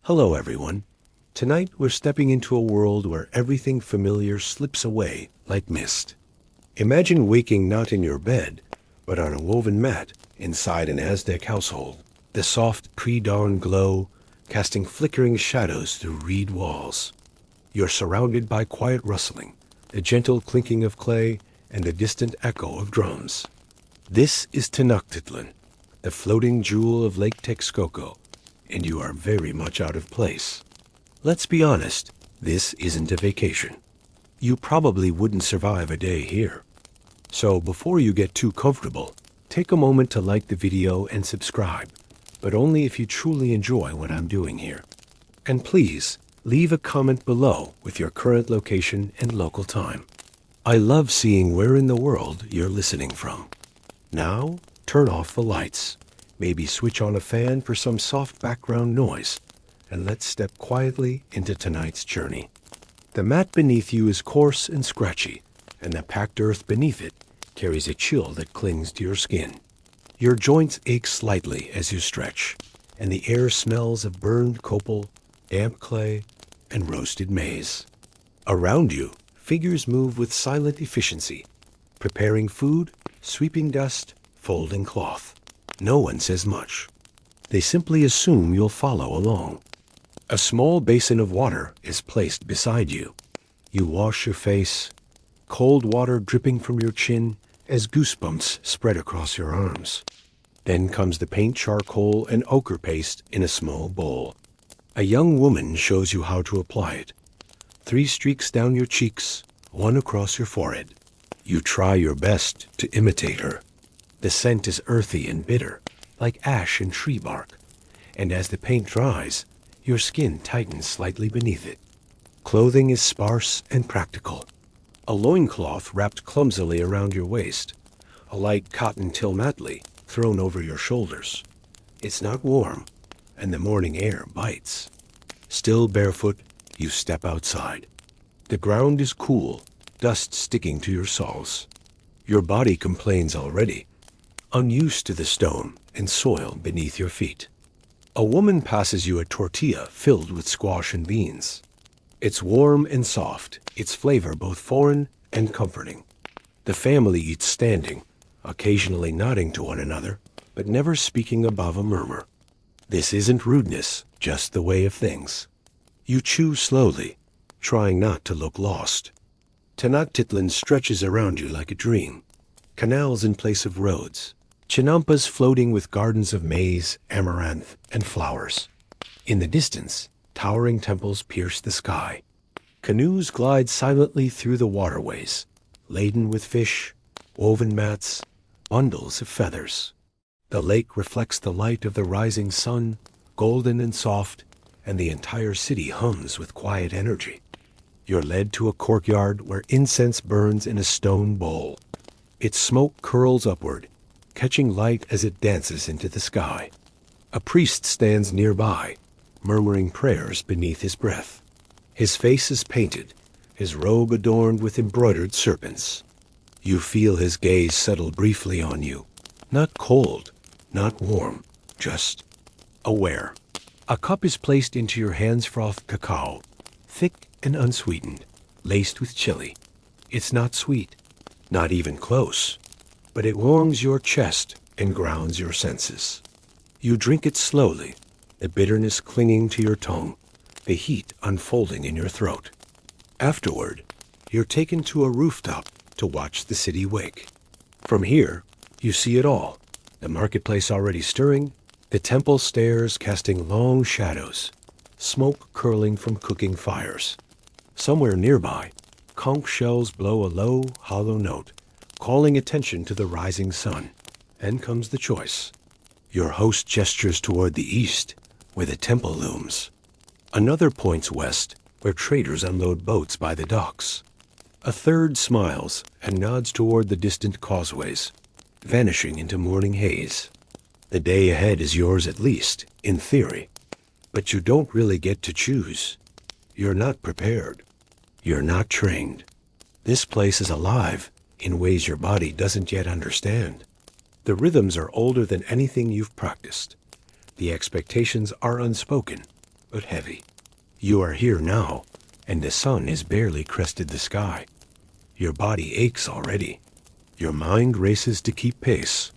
Hello, everyone. Tonight we're stepping into a world where everything familiar slips away like mist. Imagine waking not in your bed, but on a woven mat inside an Aztec household. The soft pre-dawn glow casting flickering shadows through reed walls. You're surrounded by quiet rustling, the gentle clinking of clay, and the distant echo of drums. This is Tenochtitlan, the floating jewel of Lake Texcoco, and you are very much out of place. Let's be honest, this isn't a vacation. You probably wouldn't survive a day here. So before you get too comfortable, take a moment to like the video and subscribe, but only if you truly enjoy what I'm doing here. And please, leave a comment below with your current location and local time. I love seeing where in the world you're listening from. Now, turn off the lights. Maybe switch on a fan for some soft background noise, and let's step quietly into tonight's journey. The mat beneath you is coarse and scratchy, and the packed earth beneath it carries a chill that clings to your skin. Your joints ache slightly as you stretch, and the air smells of burned copal, damp clay, and roasted maize. Around you, figures move with silent efficiency, preparing food, sweeping dust, folding cloth. No one says much. They simply assume you'll follow along. A small basin of water is placed beside you. You wash your face, cold water dripping from your chin as goosebumps spread across your arms. Then comes the paint, charcoal, and ochre paste in a small bowl. A young woman shows you how to apply it. 3 streaks down your cheeks, 1 across your forehead. You try your best to imitate her. The scent is earthy and bitter, like ash and tree bark, and as the paint dries, your skin tightens slightly beneath it. Clothing is sparse and practical. A loincloth wrapped clumsily around your waist, a light cotton tilmatli thrown over your shoulders. It's not warm, and the morning air bites. Still barefoot, you step outside. The ground is cool, dust sticking to your soles. Your body complains already, unused to the stone and soil beneath your feet. A woman passes you a tortilla filled with squash and beans. It's warm and soft, its flavor both foreign and comforting. The family eats standing, occasionally nodding to one another, but never speaking above a murmur. This isn't rudeness, just the way of things. You chew slowly, trying not to look lost. Tenochtitlan stretches around you like a dream. Canals in place of roads. Chinampas floating with gardens of maize, amaranth, and flowers. In the distance, towering temples pierce the sky. Canoes glide silently through the waterways, laden with fish, woven mats, bundles of feathers. The lake reflects the light of the rising sun, golden and soft, and the entire city hums with quiet energy. You're led to a courtyard where incense burns in a stone bowl. Its smoke curls upward, catching light as it dances into the sky. A priest stands nearby, murmuring prayers beneath his breath. His face is painted, his robe adorned with embroidered serpents. You feel his gaze settle briefly on you. Not cold, not warm, just aware. A cup is placed into your hands-frothed cacao, thick and unsweetened, laced with chili. It's not sweet, not even close, but it warms your chest and grounds your senses. You drink it slowly, the bitterness clinging to your tongue, the heat unfolding in your throat. Afterward, you're taken to a rooftop to watch the city wake. From here, you see it all, the marketplace already stirring, the temple stairs casting long shadows, smoke curling from cooking fires. Somewhere nearby, conch shells blow a low, hollow note, calling attention to the rising sun. Then comes the choice. Your host gestures toward the east, where the temple looms. Another points west, where traders unload boats by the docks. A third smiles and nods toward the distant causeways, vanishing into morning haze. The day ahead is yours at least, in theory. But you don't really get to choose. You're not prepared. You're not trained. This place is alive in ways your body doesn't yet understand. The rhythms are older than anything you've practiced. The expectations are unspoken, but heavy. You are here now, and the sun has barely crested the sky. Your body aches already. Your mind races to keep pace.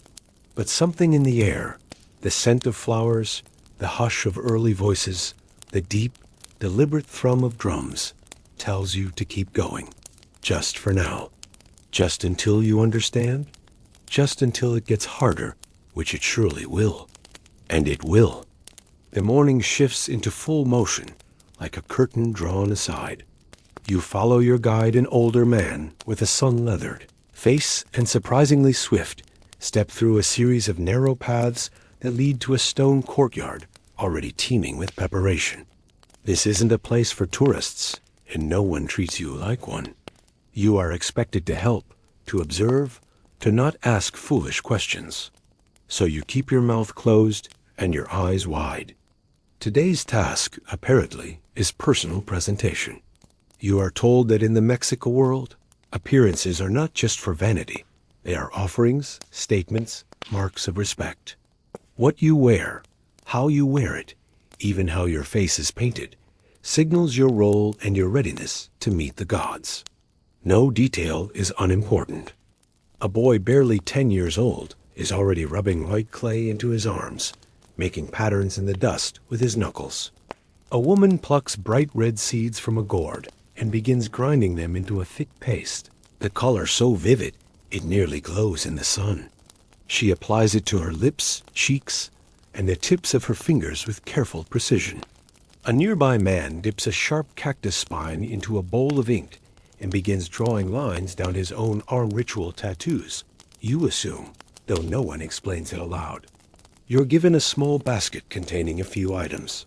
But something in the air, the scent of flowers, the hush of early voices, the deep, deliberate thrum of drums, tells you to keep going. Just for now. Just until you understand. Just until it gets harder, which it surely will. And it will. The morning shifts into full motion, like a curtain drawn aside. You follow your guide, an older man with a sun-leathered face and surprisingly swift, step through a series of narrow paths that lead to a stone courtyard already teeming with preparation. This isn't a place for tourists, and no one treats you like one. You are expected to help, to observe, to not ask foolish questions. So you keep your mouth closed and your eyes wide. Today's task, apparently, is personal presentation. You are told that in the Mexico world, appearances are not just for vanity. They are offerings, statements, marks of respect. What you wear, how you wear it, even how your face is painted, signals your role and your readiness to meet the gods. No detail is unimportant. A boy barely 10 years old is already rubbing white clay into his arms, making patterns in the dust with his knuckles. A woman plucks bright red seeds from a gourd and begins grinding them into a thick paste, the color so vivid it nearly glows in the sun. She applies it to her lips, cheeks, and the tips of her fingers with careful precision. A nearby man dips a sharp cactus spine into a bowl of ink and begins drawing lines down his own arm ritual tattoos. You assume, though no one explains it aloud. You're given a small basket containing a few items.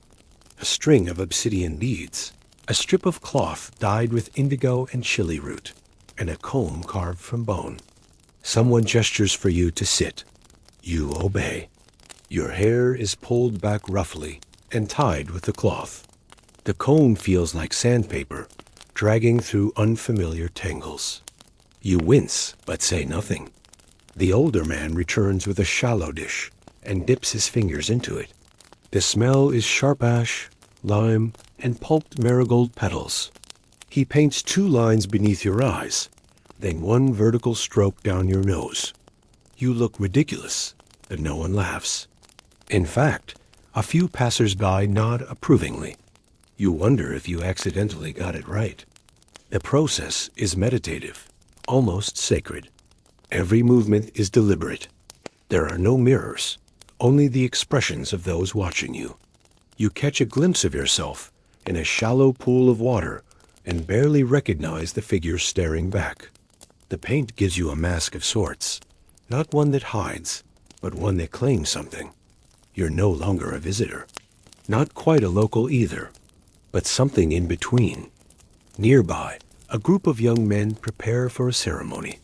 A string of obsidian beads, a strip of cloth dyed with indigo and chili root, and a comb carved from bone. Someone gestures for you to sit. You obey. Your hair is pulled back roughly and tied with the cloth. The comb feels like sandpaper, dragging through unfamiliar tangles. You wince, but say nothing. The older man returns with a shallow dish and dips his fingers into it. The smell is sharp ash, lime, and pulped marigold petals. He paints 2 lines beneath your eyes, then 1 vertical stroke down your nose. You look ridiculous, but no one laughs. In fact, a few passers-by nod approvingly. You wonder if you accidentally got it right. The process is meditative, almost sacred. Every movement is deliberate. There are no mirrors, only the expressions of those watching you. You catch a glimpse of yourself in a shallow pool of water and barely recognize the figure staring back. The paint gives you a mask of sorts, not one that hides, but one that claims something. You're no longer a visitor. Not quite a local either, but something in between. Nearby, a group of young men prepare for a ceremony.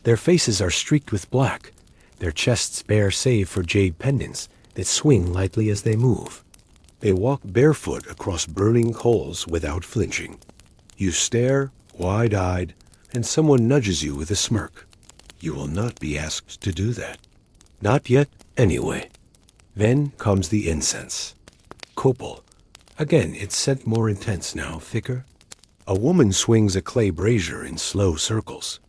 Their faces are streaked with black, their chests bare save for jade pendants that swing lightly as they move. They walk barefoot across burning coals without flinching. You stare, wide-eyed, and someone nudges you with a smirk. You will not be asked to do that. Not yet, anyway. Then comes the incense. Copal. Again, it's scent more intense now, thicker. A woman swings a clay brazier in slow circles,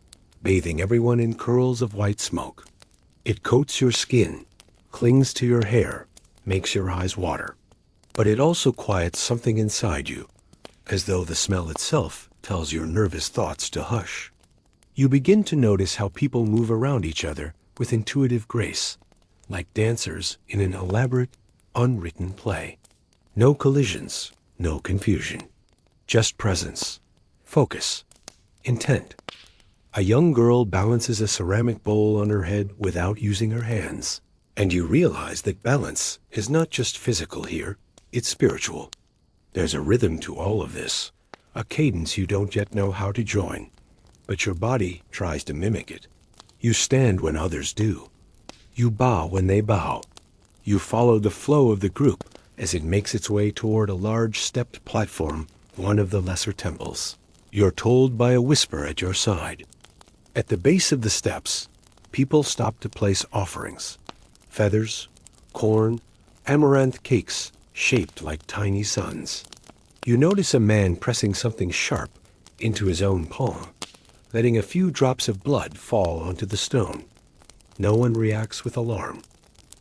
bathing everyone in curls of white smoke. It coats your skin, clings to your hair, makes your eyes water. But it also quiets something inside you, as though the smell itself tells your nervous thoughts to hush. You begin to notice how people move around each other with intuitive grace, like dancers in an elaborate, unwritten play. No collisions, no confusion. Just presence, focus, intent. A young girl balances a ceramic bowl on her head without using her hands, and you realize that balance is not just physical here, it's spiritual. There's a rhythm to all of this, a cadence you don't yet know how to join, but your body tries to mimic it. You stand when others do. You bow when they bow. You follow the flow of the group as it makes its way toward a large stepped platform, one of the lesser temples. You're told by a whisper at your side. At the base of the steps, people stop to place offerings. Feathers, corn, amaranth cakes, shaped like tiny suns. You notice a man pressing something sharp into his own palm, letting a few drops of blood fall onto the stone. No one reacts with alarm.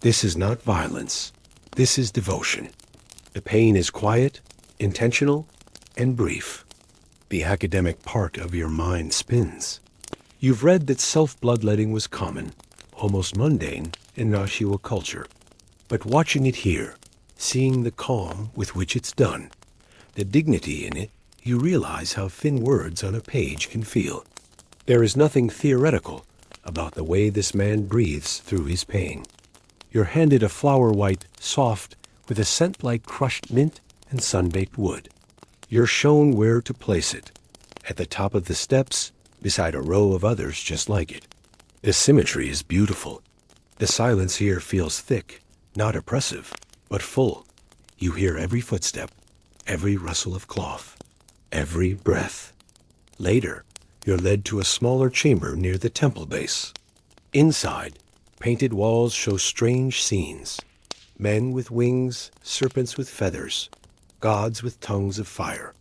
This is not violence. This is devotion. The pain is quiet, intentional, and brief. The academic part of your mind spins. You've read that self-bloodletting was common, almost mundane in Nashua culture. But watching it here, seeing the calm with which it's done, the dignity in it, you realize how thin words on a page can feel. There is nothing theoretical about the way this man breathes through his pain. You're handed a flower white, soft, with a scent like crushed mint and sun-baked wood. You're shown where to place it, at the top of the steps, beside a row of others just like it. The symmetry is beautiful. The silence here feels thick, not oppressive, but full. You hear every footstep, every rustle of cloth, every breath. Later, you're led to a smaller chamber near the temple base. Inside, painted walls show strange scenes. Men with wings, serpents with feathers, gods with tongues of fire.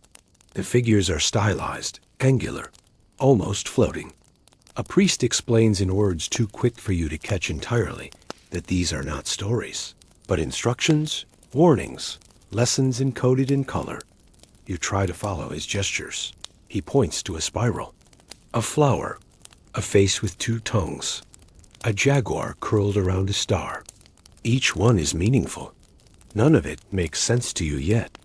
The figures are stylized, angular, almost floating. A priest explains in words too quick for you to catch entirely that these are not stories, but instructions, warnings, lessons encoded in color. You try to follow his gestures. He points to a spiral. A flower, a face with two tongues, a jaguar curled around a star. Each one is meaningful. None of it makes sense to you yet.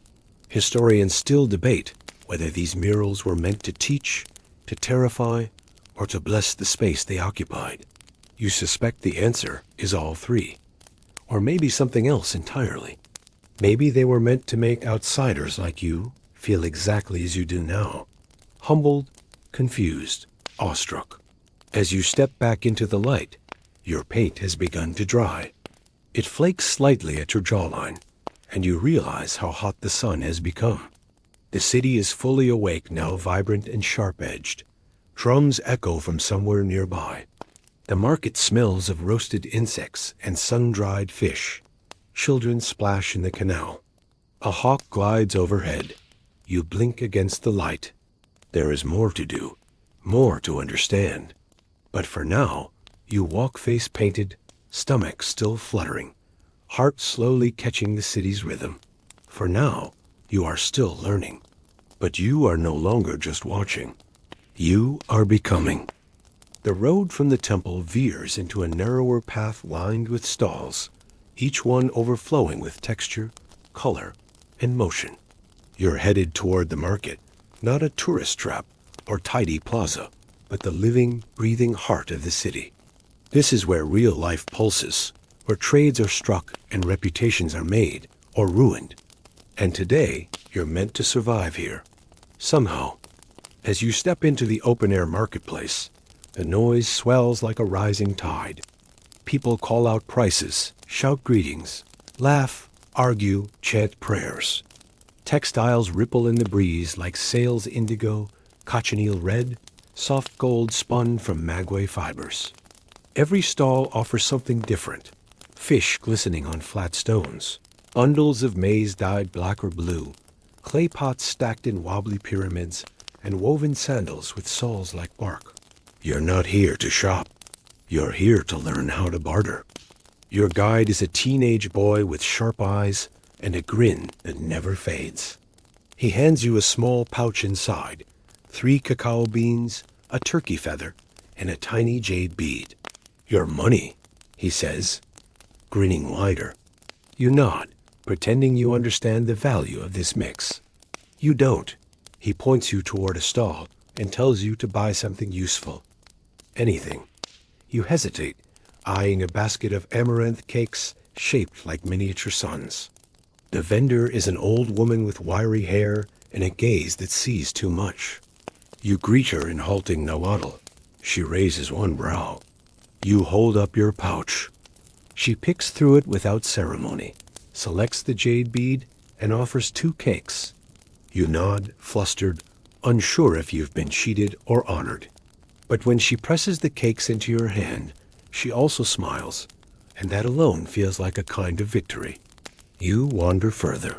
Historians still debate whether these murals were meant to teach, to terrify, or to bless the space they occupied. You suspect the answer is all three, or maybe something else entirely. Maybe they were meant to make outsiders like you feel exactly as you do now, humbled, confused, awestruck. As you step back into the light, your paint has begun to dry. It flakes slightly at your jawline, and you realize how hot the sun has become. The city is fully awake now, vibrant and sharp-edged. Drums echo from somewhere nearby. The market smells of roasted insects and sun-dried fish. Children splash in the canal. A hawk glides overhead. You blink against the light. There is more to do, more to understand. But for now, you walk face painted, stomach still fluttering, heart slowly catching the city's rhythm. For now, you are still learning. But you are no longer just watching. You are becoming. The road from the temple veers into a narrower path lined with stalls, each one overflowing with texture, color, and motion. You're headed toward the market, not a tourist trap or tidy plaza, but the living, breathing heart of the city. This is where real life pulses, where trades are struck and reputations are made or ruined. And today, you're meant to survive here. Somehow. As you step into the open-air marketplace, the noise swells like a rising tide. People call out prices, shout greetings, laugh, argue, chant prayers. Textiles ripple in the breeze like sails indigo, cochineal red, soft gold spun from maguey fibers. Every stall offers something different. Fish glistening on flat stones, bundles of maize dyed black or blue, clay pots stacked in wobbly pyramids, and woven sandals with soles like bark. You're not here to shop. You're here to learn how to barter. Your guide is a teenage boy with sharp eyes and a grin that never fades. He hands you a small pouch inside, 3 cacao beans, a turkey feather, and a tiny jade bead. Your money, he says, grinning wider. You nod, pretending you understand the value of this mix. You don't. He points you toward a stall and tells you to buy something useful. Anything. You hesitate, eyeing a basket of amaranth cakes shaped like miniature suns. The vendor is an old woman with wiry hair and a gaze that sees too much. You greet her in halting Nahuatl. She raises one brow. You hold up your pouch. She picks through it without ceremony, selects the jade bead, and offers 2 cakes. You nod, flustered, unsure if you've been cheated or honored. But when she presses the cakes into your hand, she also smiles, and that alone feels like a kind of victory. You wander further.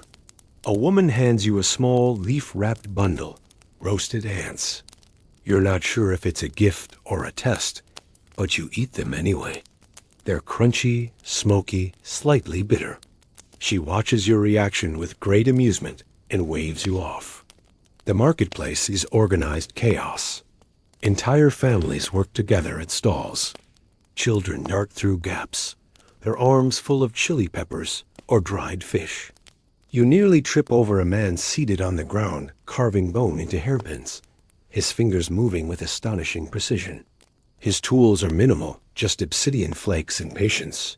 A woman hands you a small, leaf-wrapped bundle, roasted ants. You're not sure if it's a gift or a test, but you eat them anyway. They're crunchy, smoky, slightly bitter. She watches your reaction with great amusement and waves you off. The marketplace is organized chaos. Entire families work together at stalls. Children dart through gaps, their arms full of chili peppers or dried fish. You nearly trip over a man seated on the ground, carving bone into hairpins, his fingers moving with astonishing precision. His tools are minimal, just obsidian flakes and patience.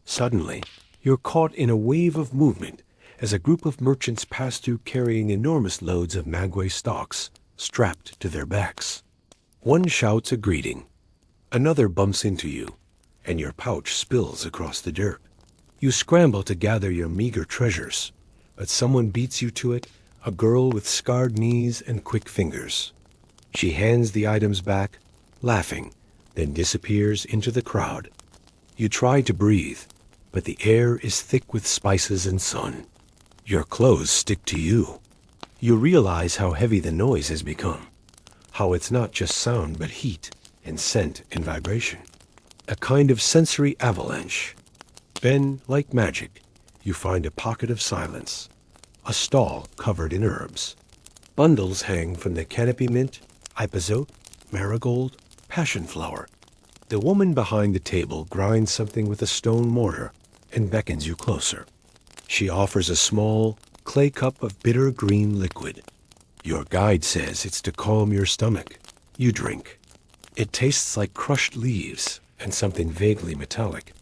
Suddenly, you're caught in a wave of movement as a group of merchants pass through carrying enormous loads of maguey stalks strapped to their backs. One shouts a greeting. Another bumps into you, and your pouch spills across the dirt. You scramble to gather your meager treasures, but someone beats you to it, a girl with scarred knees and quick fingers. She hands the items back, laughing, then disappears into the crowd. You try to breathe, but the air is thick with spices and sun. Your clothes stick to you. You realize how heavy the noise has become, how it's not just sound but heat and scent and vibration. A kind of sensory avalanche. Then, like magic, you find a pocket of silence, a stall covered in herbs. Bundles hang from the canopy mint, ipecac, marigold, passion flower. The woman behind the table grinds something with a stone mortar and beckons you closer. She offers a small, clay cup of bitter green liquid. Your guide says it's to calm your stomach. You drink. It tastes like crushed leaves and something vaguely metallic,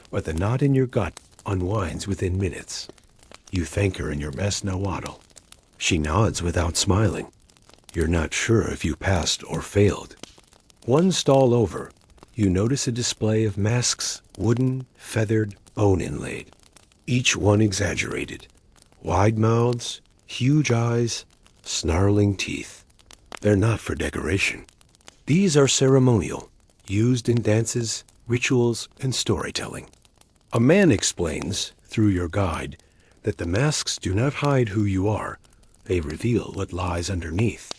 but the knot in your gut unwinds within minutes. You thank her in your best Nahuatl. She nods without smiling. You're not sure if you passed or failed. One stall over, you notice a display of masks, wooden, feathered, bone inlaid. Each one exaggerated. Wide mouths, huge eyes, snarling teeth. They're not for decoration. These are ceremonial, used in dances, rituals, and storytelling. A man explains, through your guide, that the masks do not hide who you are. They reveal what lies underneath.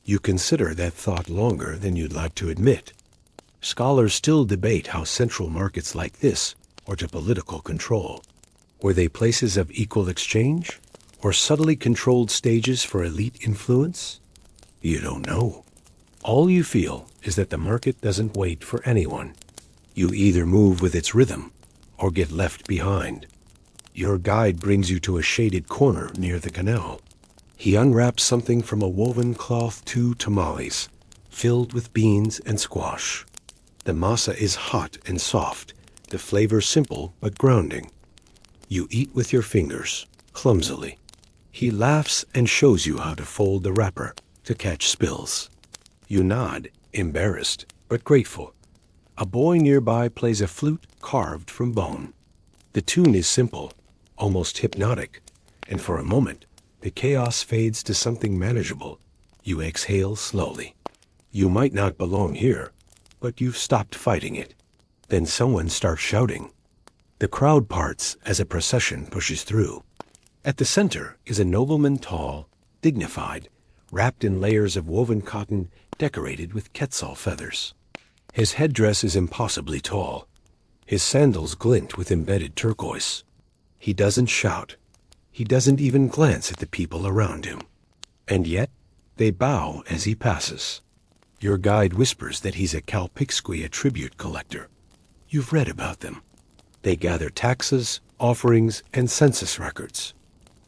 You consider that thought longer than you'd like to admit. Scholars still debate how central markets like this are to political control. Were they places of equal exchange, or subtly controlled stages for elite influence? You don't know. All you feel is that the market doesn't wait for anyone. You either move with its rhythm or get left behind. Your guide brings you to a shaded corner near the canal. He unwraps something from a woven cloth, 2 tamales, filled with beans and squash. The masa is hot and soft, the flavor simple but grounding. You eat with your fingers, clumsily. He laughs and shows you how to fold the wrapper to catch spills. You nod, embarrassed but grateful. A boy nearby plays a flute carved from bone. The tune is simple, almost hypnotic, and for a moment, the chaos fades to something manageable. You exhale slowly. You might not belong here, but you've stopped fighting it. Then someone starts shouting. The crowd parts as a procession pushes through. At the center is a nobleman, tall, dignified, wrapped in layers of woven cotton decorated with quetzal feathers. His headdress is impossibly tall. His sandals glint with embedded turquoise. He doesn't shout. He doesn't even glance at the people around him. And yet, they bow as he passes. Your guide whispers that he's a Calpixquia tribute collector. You've read about them. They gather taxes, offerings, and census records.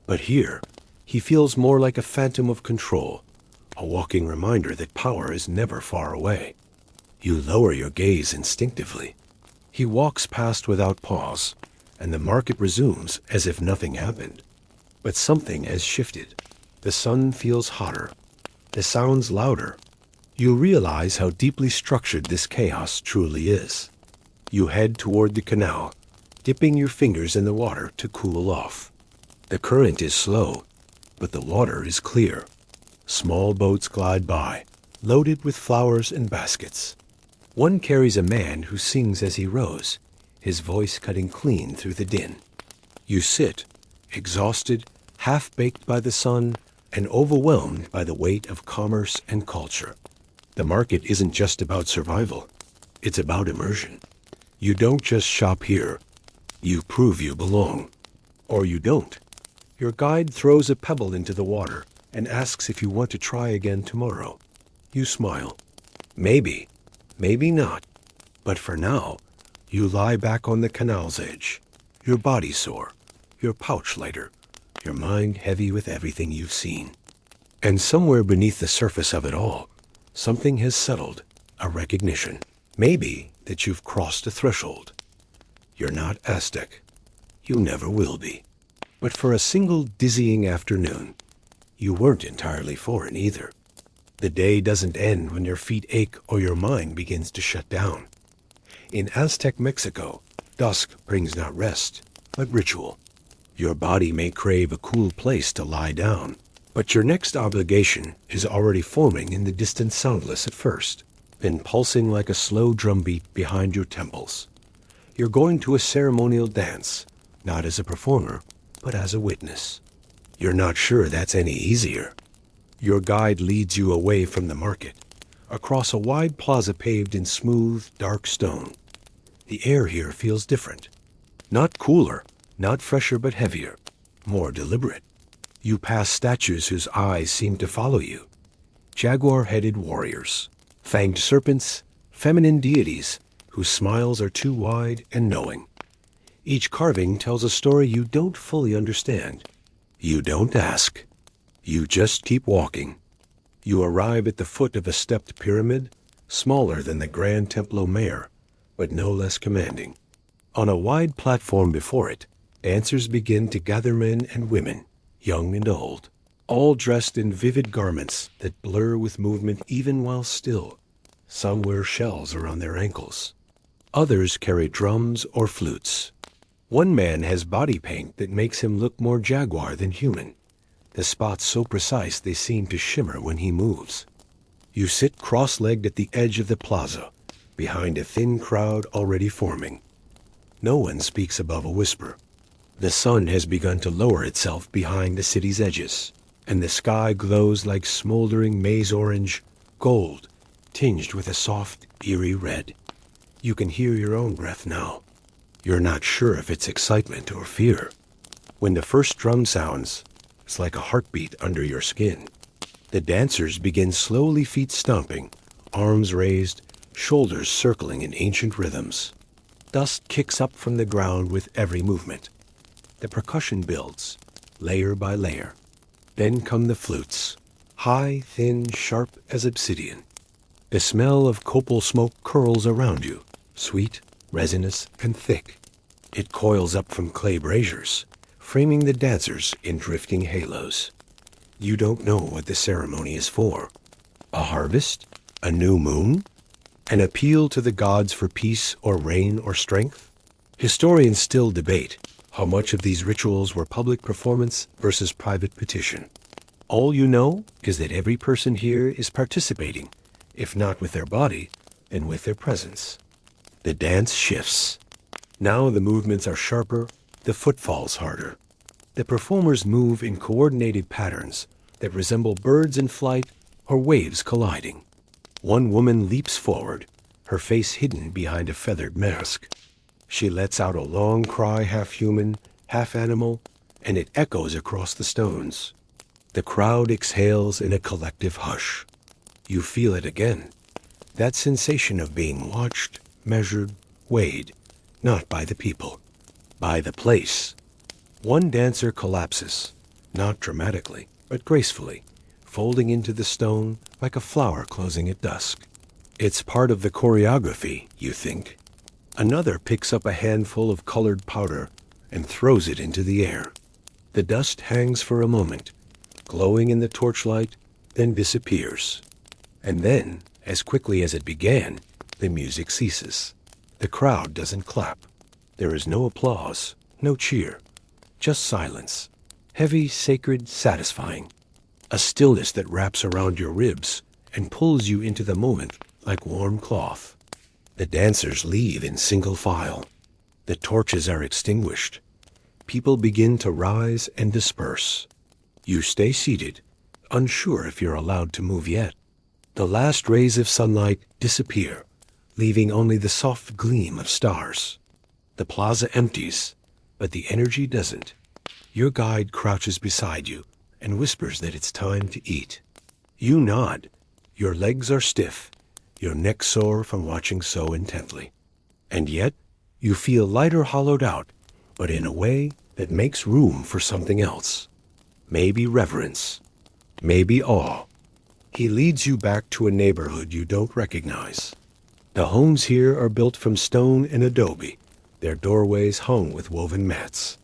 But here, he feels more like a phantom of control, a walking reminder that power is never far away. You lower your gaze instinctively. He walks past without pause, and the market resumes as if nothing happened. But something has shifted. The sun feels hotter. The sounds louder. You realize how deeply structured this chaos truly is. You head toward the canal, dipping your fingers in the water to cool off. The current is slow, but the water is clear. Small boats glide by, loaded with flowers and baskets. One carries a man who sings as he rows, his voice cutting clean through the din. You sit, exhausted, half-baked by the sun, and overwhelmed by the weight of commerce and culture. The market isn't just about survival. It's about immersion. You don't just shop here. You prove you belong. Or you don't. Your guide throws a pebble into the water and asks if you want to try again tomorrow. You smile. Maybe. Maybe not. But for now, you lie back on the canal's edge, your body sore, your pouch lighter, your mind heavy with everything you've seen. And somewhere beneath the surface of it all, something has settled, a recognition. Maybe that you've crossed a threshold. You're not Aztec. You never will be. But for a single dizzying afternoon, you weren't entirely foreign either. The day doesn't end when your feet ache or your mind begins to shut down. In Aztec Mexico, dusk brings not rest, but ritual. Your body may crave a cool place to lie down, but your next obligation is already forming in the distant soundless at first, then pulsing like a slow drumbeat behind your temples. You're going to a ceremonial dance, not as a performer, but as a witness. You're not sure that's any easier. Your guide leads you away from the market, across a wide plaza paved in smooth, dark stone. The air here feels different. Not cooler, not fresher but heavier, more deliberate. You pass statues whose eyes seem to follow you. Jaguar-headed warriors, fanged serpents, feminine deities whose smiles are too wide and knowing. Each carving tells a story you don't fully understand. You don't ask. You just keep walking. You arrive at the foot of a stepped pyramid, smaller than the Grand Templo Mayor, but no less commanding. On a wide platform before it, dancers begin to gather, men and women, young and old, all dressed in vivid garments that blur with movement even while still. Some wear shells around their ankles. Others carry drums or flutes. One man has body paint that makes him look more jaguar than human, the spots so precise they seem to shimmer when he moves. You sit cross-legged at the edge of the plaza, behind a thin crowd already forming. No one speaks above a whisper. The sun has begun to lower itself behind the city's edges, and the sky glows like smoldering maize orange, gold, tinged with a soft, eerie red. You can hear your own breath now. You're not sure if it's excitement or fear. When the first drum sounds, it's like a heartbeat under your skin. The dancers begin slowly, feet stomping, arms raised, shoulders circling in ancient rhythms. Dust kicks up from the ground with every movement. The percussion builds, layer by layer. Then come the flutes, high, thin, sharp as obsidian. The smell of copal smoke curls around you, sweet, resinous, and thick. It coils up from clay braziers, framing the dancers in drifting halos. You don't know what the ceremony is for. A harvest? A new moon? An appeal to the gods for peace or rain or strength? Historians still debate how much of these rituals were public performance versus private petition. All you know is that every person here is participating, if not with their body, then with their presence. The dance shifts. Now the movements are sharper, the footfalls harder. The performers move in coordinated patterns that resemble birds in flight or waves colliding. One woman leaps forward, her face hidden behind a feathered mask. She lets out a long cry, half human, half animal, and it echoes across the stones. The crowd exhales in a collective hush. You feel it again, that sensation of being watched, measured, weighed, not by the people, by the place. One dancer collapses, not dramatically, but gracefully, folding into the stone like a flower closing at dusk. It's part of the choreography, you think. Another picks up a handful of colored powder and throws it into the air. The dust hangs for a moment, glowing in the torchlight, then disappears. And then, as quickly as it began, the music ceases. The crowd doesn't clap. There is no applause, no cheer, just silence. Heavy, sacred, satisfying. A stillness that wraps around your ribs and pulls you into the moment like warm cloth. The dancers leave in single file. The torches are extinguished. People begin to rise and disperse. You stay seated, unsure if you're allowed to move yet. The last rays of sunlight disappear, leaving only the soft gleam of stars. The plaza empties, but the energy doesn't. Your guide crouches beside you and whispers that it's time to eat. You nod. Your legs are stiff, your neck sore from watching so intently. And yet, you feel lighter hollowed out, but in a way that makes room for something else. Maybe reverence, maybe awe. He leads you back to a neighborhood you don't recognize. The homes here are built from stone and adobe, their doorways hung with woven mats.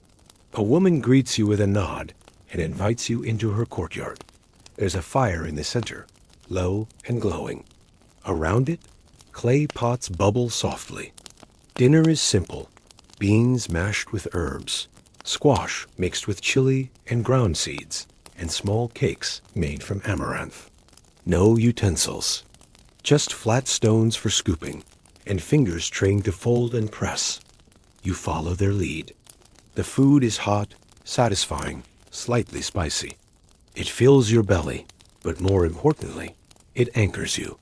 A woman greets you with a nod and invites you into her courtyard. There's a fire in the center, low and glowing. Around it, clay pots bubble softly. Dinner is simple: beans mashed with herbs, squash mixed with chili and ground seeds, and small cakes made from amaranth. No utensils, just flat stones for scooping, and fingers trained to fold and press. You follow their lead. The food is hot, satisfying, slightly spicy. It fills your belly, but more importantly, it anchors you.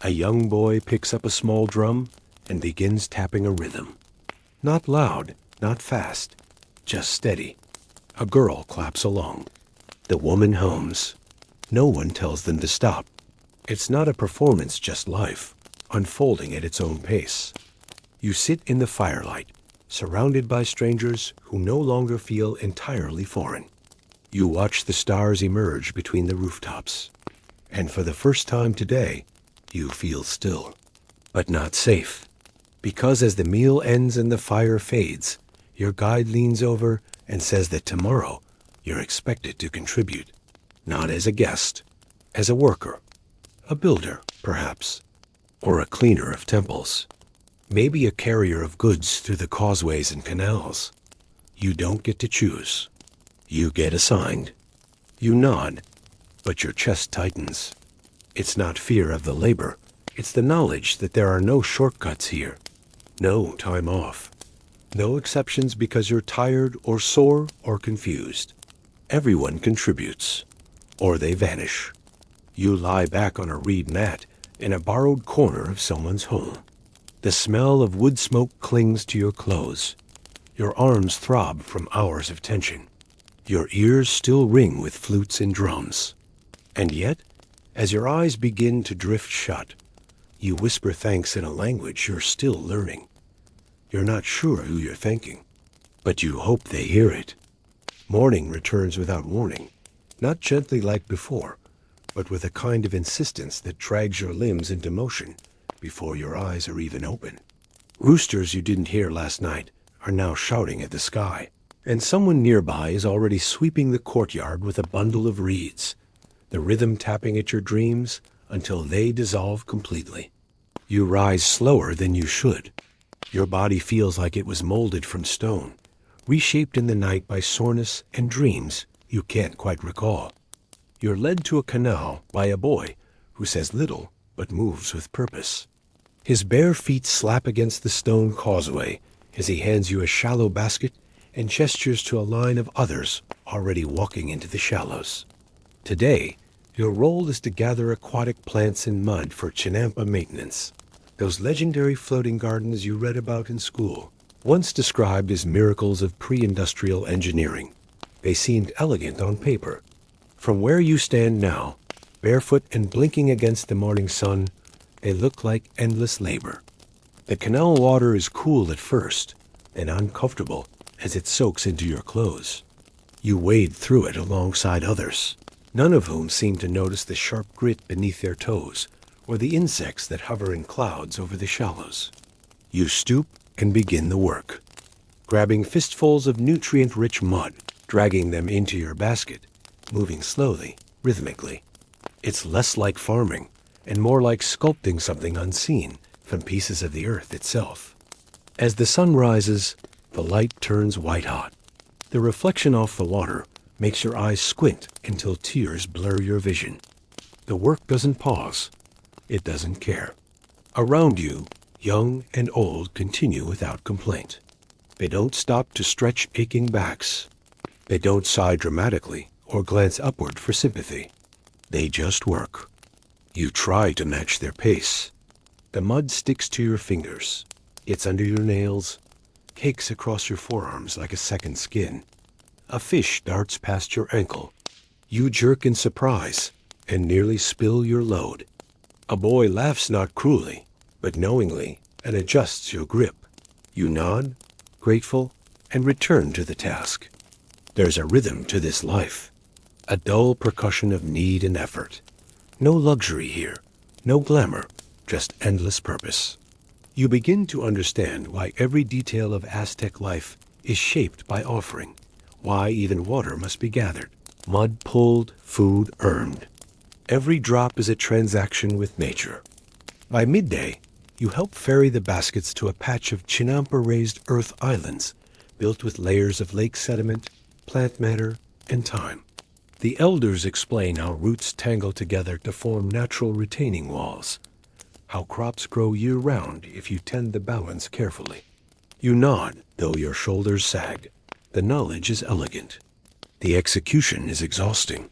A young boy picks up a small drum and begins tapping a rhythm. Not loud, not fast, just steady. A girl claps along. The woman hums. No one tells them to stop. It's not a performance, just life, unfolding at its own pace. You sit in the firelight, surrounded by strangers who no longer feel entirely foreign. You watch the stars emerge between the rooftops. And for the first time today, you feel still, but not safe. Because as the meal ends and the fire fades, your guide leans over and says that tomorrow you're expected to contribute. Not as a guest, as a worker, a builder, perhaps, or a cleaner of temples. Maybe a carrier of goods through the causeways and canals. You don't get to choose. You get assigned. You nod, but your chest tightens. It's not fear of the labor. It's the knowledge that there are no shortcuts here. No time off. No exceptions because you're tired or sore or confused. Everyone contributes, or they vanish. You lie back on a reed mat in a borrowed corner of someone's home. The smell of wood smoke clings to your clothes. Your arms throb from hours of tension. Your ears still ring with flutes and drums. And yet, as your eyes begin to drift shut, you whisper thanks in a language you're still learning. You're not sure who you're thanking, but you hope they hear it. Morning returns without warning, not gently like before, but with a kind of insistence that drags your limbs into motion before your eyes are even open. Roosters you didn't hear last night are now shouting at the sky, and someone nearby is already sweeping the courtyard with a bundle of reeds, the rhythm tapping at your dreams until they dissolve completely. You rise slower than you should. Your body feels like it was molded from stone, reshaped in the night by soreness and dreams you can't quite recall. You're led to a canal by a boy who says little but moves with purpose. His bare feet slap against the stone causeway as he hands you a shallow basket and gestures to a line of others already walking into the shallows. Today, your role is to gather aquatic plants in mud for Chinampa maintenance, those legendary floating gardens you read about in school, once described as miracles of pre-industrial engineering. They seemed elegant on paper. From where you stand now, barefoot and blinking against the morning sun, they look like endless labor. The canal water is cool at first, and uncomfortable as it soaks into your clothes. You wade through it alongside others, none of whom seem to notice the sharp grit beneath their toes or the insects that hover in clouds over the shallows. You stoop and begin the work, grabbing fistfuls of nutrient-rich mud, dragging them into your basket, moving slowly, rhythmically. It's less like farming and more like sculpting something unseen from pieces of the earth itself. As the sun rises, the light turns white-hot. The reflection off the water makes your eyes squint until tears blur your vision. The work doesn't pause. It doesn't care. Around you, young and old continue without complaint. They don't stop to stretch aching backs. They don't sigh dramatically or glance upward for sympathy. They just work. You try to match their pace. The mud sticks to your fingers. It's under your nails, cakes across your forearms like a second skin. A fish darts past your ankle. You jerk in surprise and nearly spill your load. A boy laughs not cruelly, but knowingly, and adjusts your grip. You nod, grateful, and return to the task. There's a rhythm to this life, a dull percussion of need and effort. No luxury here, no glamour, just endless purpose. You begin to understand why every detail of Aztec life is shaped by offering, why even water must be gathered, mud pulled, food earned. Every drop is a transaction with nature. By midday, you help ferry the baskets to a patch of Chinampa-raised earth islands built with layers of lake sediment, plant matter, and time. The elders explain how roots tangle together to form natural retaining walls, how crops grow year-round if you tend the balance carefully. You nod, though your shoulders sag. The knowledge is elegant. The execution is exhausting.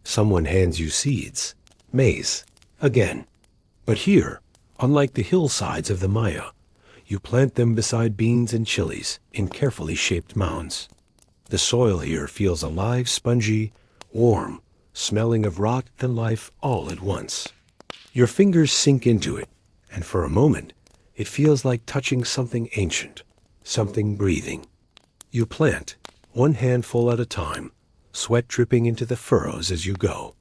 Someone hands you seeds, maize, again. But here, unlike the hillsides of the Maya, you plant them beside beans and chilies in carefully shaped mounds. The soil here feels alive, spongy, warm, smelling of rot and life all at once. Your fingers sink into it, and for a moment, it feels like touching something ancient, something breathing. You plant, one handful at a time, sweat dripping into the furrows as you go.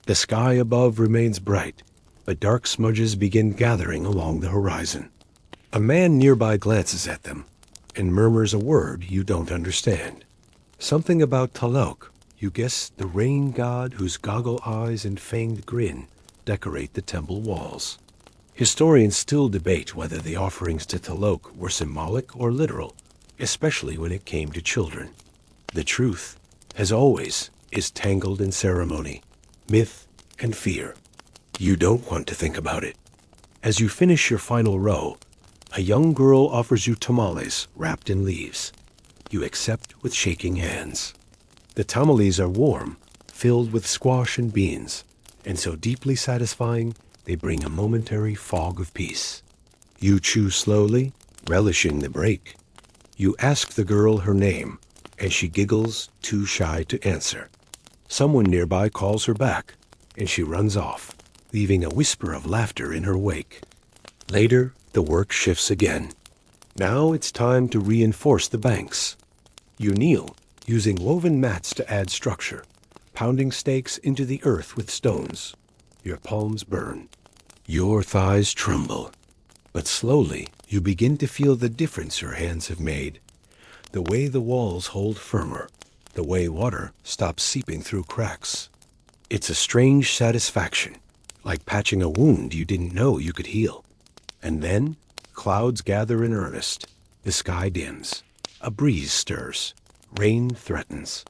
The sky above remains bright, but dark smudges begin gathering along the horizon. A man nearby glances at them and murmurs a word you don't understand. Something about Tlaloc, you guess the rain god whose goggle eyes and fanged grin decorate the temple walls. Historians still debate whether the offerings to Tlaloc were symbolic or literal, especially when it came to children. The truth, as always, is tangled in ceremony, myth, and fear. You don't want to think about it. As you finish your final row, a young girl offers you tamales wrapped in leaves. You accept with shaking hands. The tamales are warm, filled with squash and beans, and so deeply satisfying they bring a momentary fog of peace. You chew slowly, relishing the break. You ask the girl her name, and she giggles, too shy to answer. Someone nearby calls her back, and she runs off, leaving a whisper of laughter in her wake. Later, the work shifts again. Now it's time to reinforce the banks. You kneel, using woven mats to add structure, pounding stakes into the earth with stones. Your palms burn. Your thighs tremble. But slowly, you begin to feel the difference your hands have made. The way the walls hold firmer, the way water stops seeping through cracks. It's a strange satisfaction, like patching a wound you didn't know you could heal. And then, clouds gather in earnest. The sky dims. A breeze stirs. Rain threatens.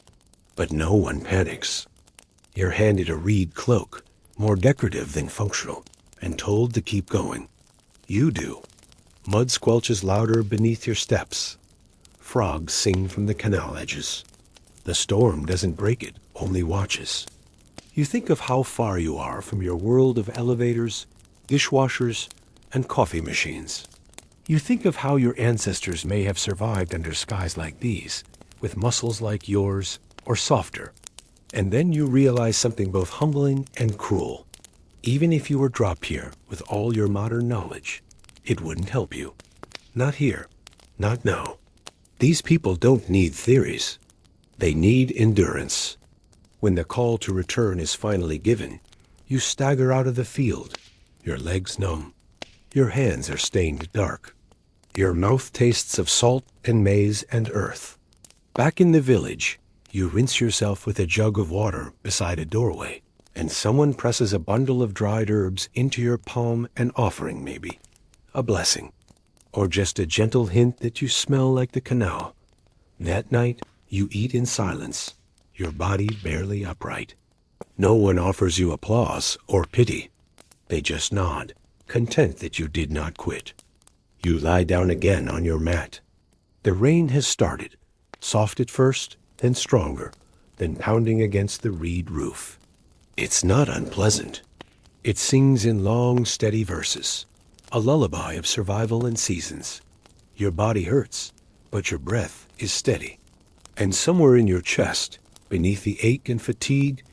But no one panics. You're handed a reed cloak, more decorative than functional, and told to keep going. You do. Mud squelches louder beneath your steps. Frogs sing from the canal edges. The storm doesn't break it, only watches. You think of how far you are from your world of elevators, dishwashers, and coffee machines. You think of how your ancestors may have survived under skies like these, with muscles like yours, or softer. And then you realize something both humbling and cruel. Even if you were dropped here with all your modern knowledge, it wouldn't help you. Not here. Not now. These people don't need theories. They need endurance. When the call to return is finally given, you stagger out of the field, your legs numb. Your hands are stained dark. Your mouth tastes of salt and maize and earth. Back in the village, you rinse yourself with a jug of water beside a doorway, and someone presses a bundle of dried herbs into your palm, an offering maybe, a blessing, or just a gentle hint that you smell like the canal. That night, you eat in silence, your body barely upright. No one offers you applause or pity. They just nod, content that you did not quit. You lie down again on your mat. The rain has started, soft at first, then stronger, then pounding against the reed roof. It's not unpleasant. It sings in long, steady verses, a lullaby of survival and seasons. Your body hurts, but your breath is steady. And somewhere in your chest, beneath the ache and fatigue,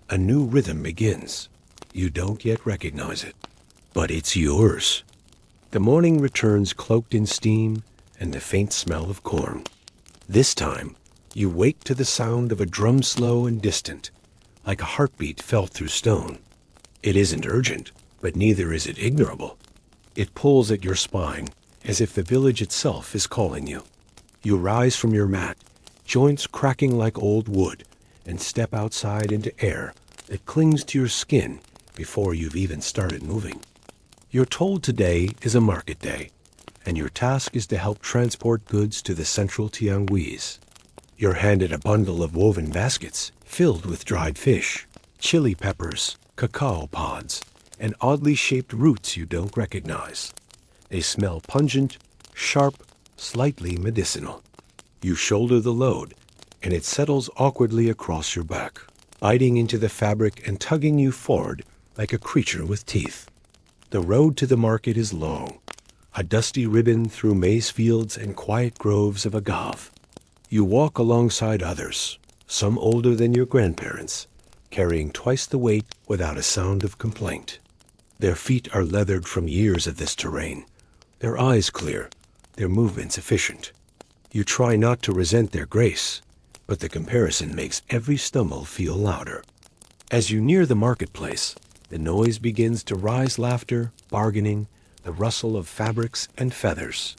a new rhythm begins. You don't yet recognize it, but it's yours. The morning returns cloaked in steam and the faint smell of corn. This time, you wake to the sound of a drum slow and distant, like a heartbeat felt through stone. It isn't urgent, but neither is it ignorable. It pulls at your spine, as if the village itself is calling you. You rise from your mat, joints cracking like old wood, and step outside into air that clings to your skin before you've even started moving. You're told today is a market day, and your task is to help transport goods to the central Tianguis. You're handed a bundle of woven baskets filled with dried fish, chili peppers, cacao pods, and oddly shaped roots you don't recognize. They smell pungent, sharp, slightly medicinal. You shoulder the load, and it settles awkwardly across your back, biting into the fabric and tugging you forward like a creature with teeth. The road to the market is long, a dusty ribbon through maize fields and quiet groves of agave. You walk alongside others, some older than your grandparents, carrying twice the weight without a sound of complaint. Their feet are leathered from years of this terrain, their eyes clear, their movements efficient. You try not to resent their grace, but the comparison makes every stumble feel louder. As you near the marketplace, the noise begins to rise: laughter, bargaining, the rustle of fabrics and feathers.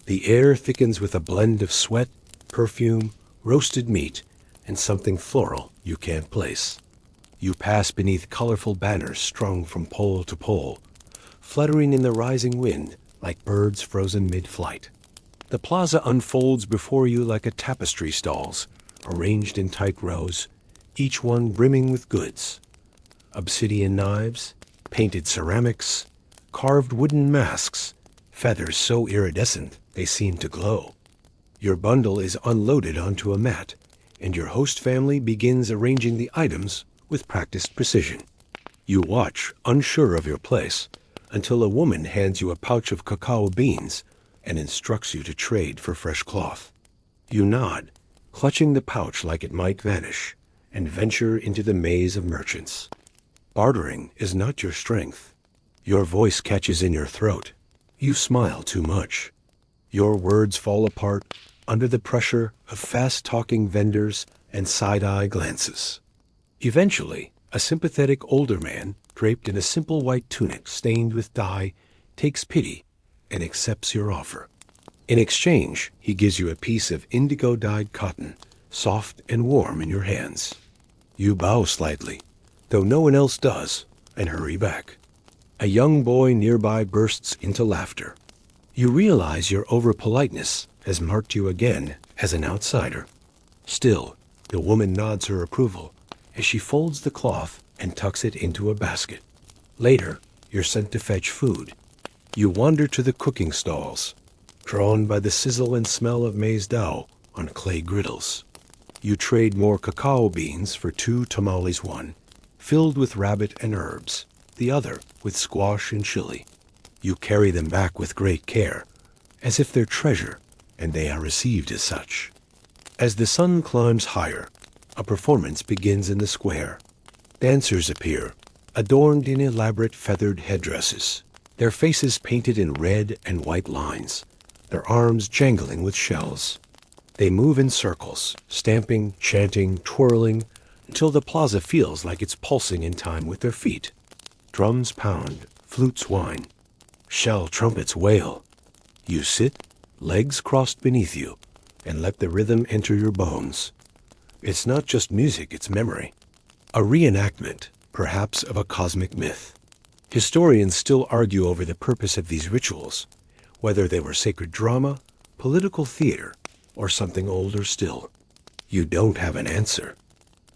The air thickens with a blend of sweat, perfume, roasted meat, and something floral you can't place. You pass beneath colorful banners strung from pole to pole, fluttering in the rising wind like birds frozen mid-flight. The plaza unfolds before you like a tapestry stalls, arranged in tight rows, each one brimming with goods. Obsidian knives, painted ceramics, carved wooden masks, feathers so iridescent they seem to glow. Your bundle is unloaded onto a mat, and your host family begins arranging the items with practiced precision. You watch, unsure of your place, until a woman hands you a pouch of cacao beans and instructs you to trade for fresh cloth. You nod, clutching the pouch like it might vanish, and venture into the maze of merchants. Bartering is not your strength. Your voice catches in your throat. You smile too much. Your words fall apart under the pressure of fast-talking vendors and side-eye glances. Eventually, a sympathetic older man, draped in a simple white tunic stained with dye, takes pity and accepts your offer. In exchange, he gives you a piece of indigo-dyed cotton, soft and warm in your hands. You bow slightly, though no one else does, and hurry back. A young boy nearby bursts into laughter. You realize your over-politeness has marked you again as an outsider. Still, the woman nods her approval as she folds the cloth and tucks it into a basket. Later, you're sent to fetch food. You wander to the cooking stalls, drawn by the sizzle and smell of maize dough on clay griddles. You trade more cacao beans for 2 tamales, one filled with rabbit and herbs, the other with squash and chili. You carry them back with great care, as if they're treasure, and they are received as such. As the sun climbs higher, a performance begins in the square. Dancers appear, adorned in elaborate feathered headdresses, their faces painted in red and white lines, their arms jangling with shells. They move in circles, stamping, chanting, twirling, until the plaza feels like it's pulsing in time with their feet. Drums pound, flutes whine, shell trumpets wail. You sit, legs crossed beneath you, and let the rhythm enter your bones. It's not just music, it's memory. A reenactment, perhaps, of a cosmic myth. Historians still argue over the purpose of these rituals, whether they were sacred drama, political theater, or something older still. You don't have an answer.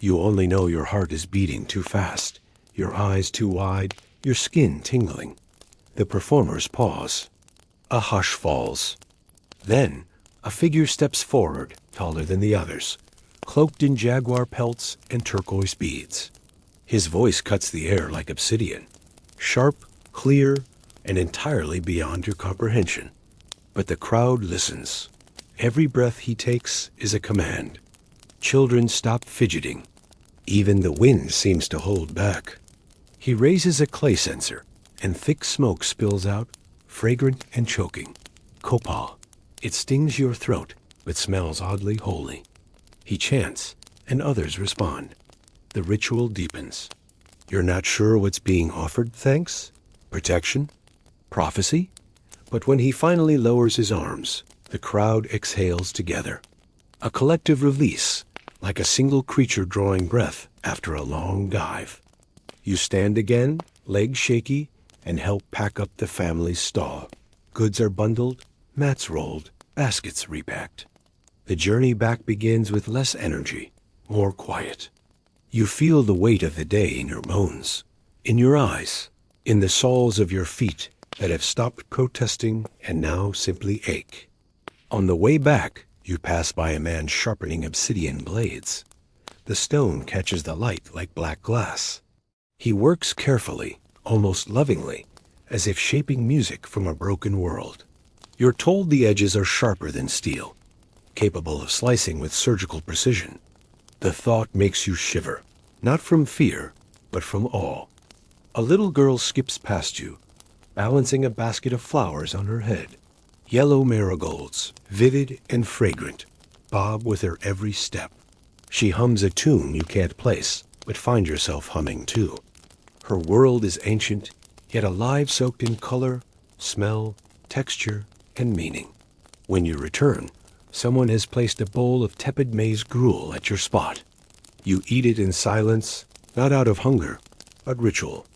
You only know your heart is beating too fast, your eyes too wide, your skin tingling. The performers pause. A hush falls. Then, A figure steps forward, taller than the others, cloaked in jaguar pelts and turquoise beads. His voice cuts the air like obsidian, sharp, clear, and entirely beyond your comprehension. But the crowd listens. Every breath he takes is a command. Children stop fidgeting. Even the wind seems to hold back. He raises a clay censer, and thick smoke spills out, fragrant and choking. Copal. It stings your throat, but smells oddly holy. He chants, and others respond. The ritual deepens. You're not sure what's being offered, thanks? Protection? Prophecy? But when he finally lowers his arms, the crowd exhales together. A collective release, like a single creature drawing breath after a long dive. You stand again, legs shaky, and help pack up the family's stall. Goods are bundled, mats rolled, baskets repacked. The journey back begins with less energy, more quiet. You feel the weight of the day in your bones, in your eyes, in the soles of your feet that have stopped protesting and now simply ache. On the way back, you pass by a man sharpening obsidian blades. The stone catches the light like black glass. He works carefully, almost lovingly, as if shaping music from a broken world. You're told the edges are sharper than steel, capable of slicing with surgical precision. The thought makes you shiver, not from fear, but from awe. A little girl skips past you, balancing a basket of flowers on her head. Yellow marigolds, vivid and fragrant, bob with her every step. She hums a tune you can't place, but find yourself humming too. Her world is ancient, yet alive, soaked in color, smell, texture, and meaning. When you return, someone has placed a bowl of tepid maize gruel at your spot. You eat it in silence, not out of hunger, but ritual.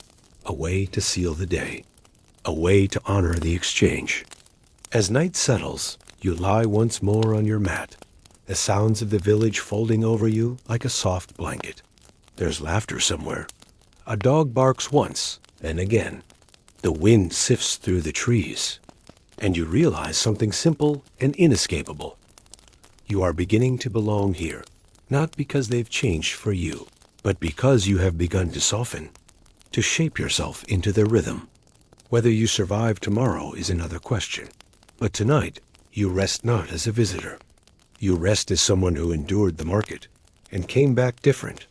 A way to seal the day. A way to honor the exchange. As night settles, you lie once more on your mat, the sounds of the village folding over you like a soft blanket. There's laughter somewhere. A dog barks once, then again. The wind sifts through the trees, and you realize something simple and inescapable. You are beginning to belong here, not because they've changed for you, but because you have begun to soften, to shape yourself into their rhythm. Whether you survive tomorrow is another question. But tonight, you rest not as a visitor. You rest as someone who endured the market and came back different.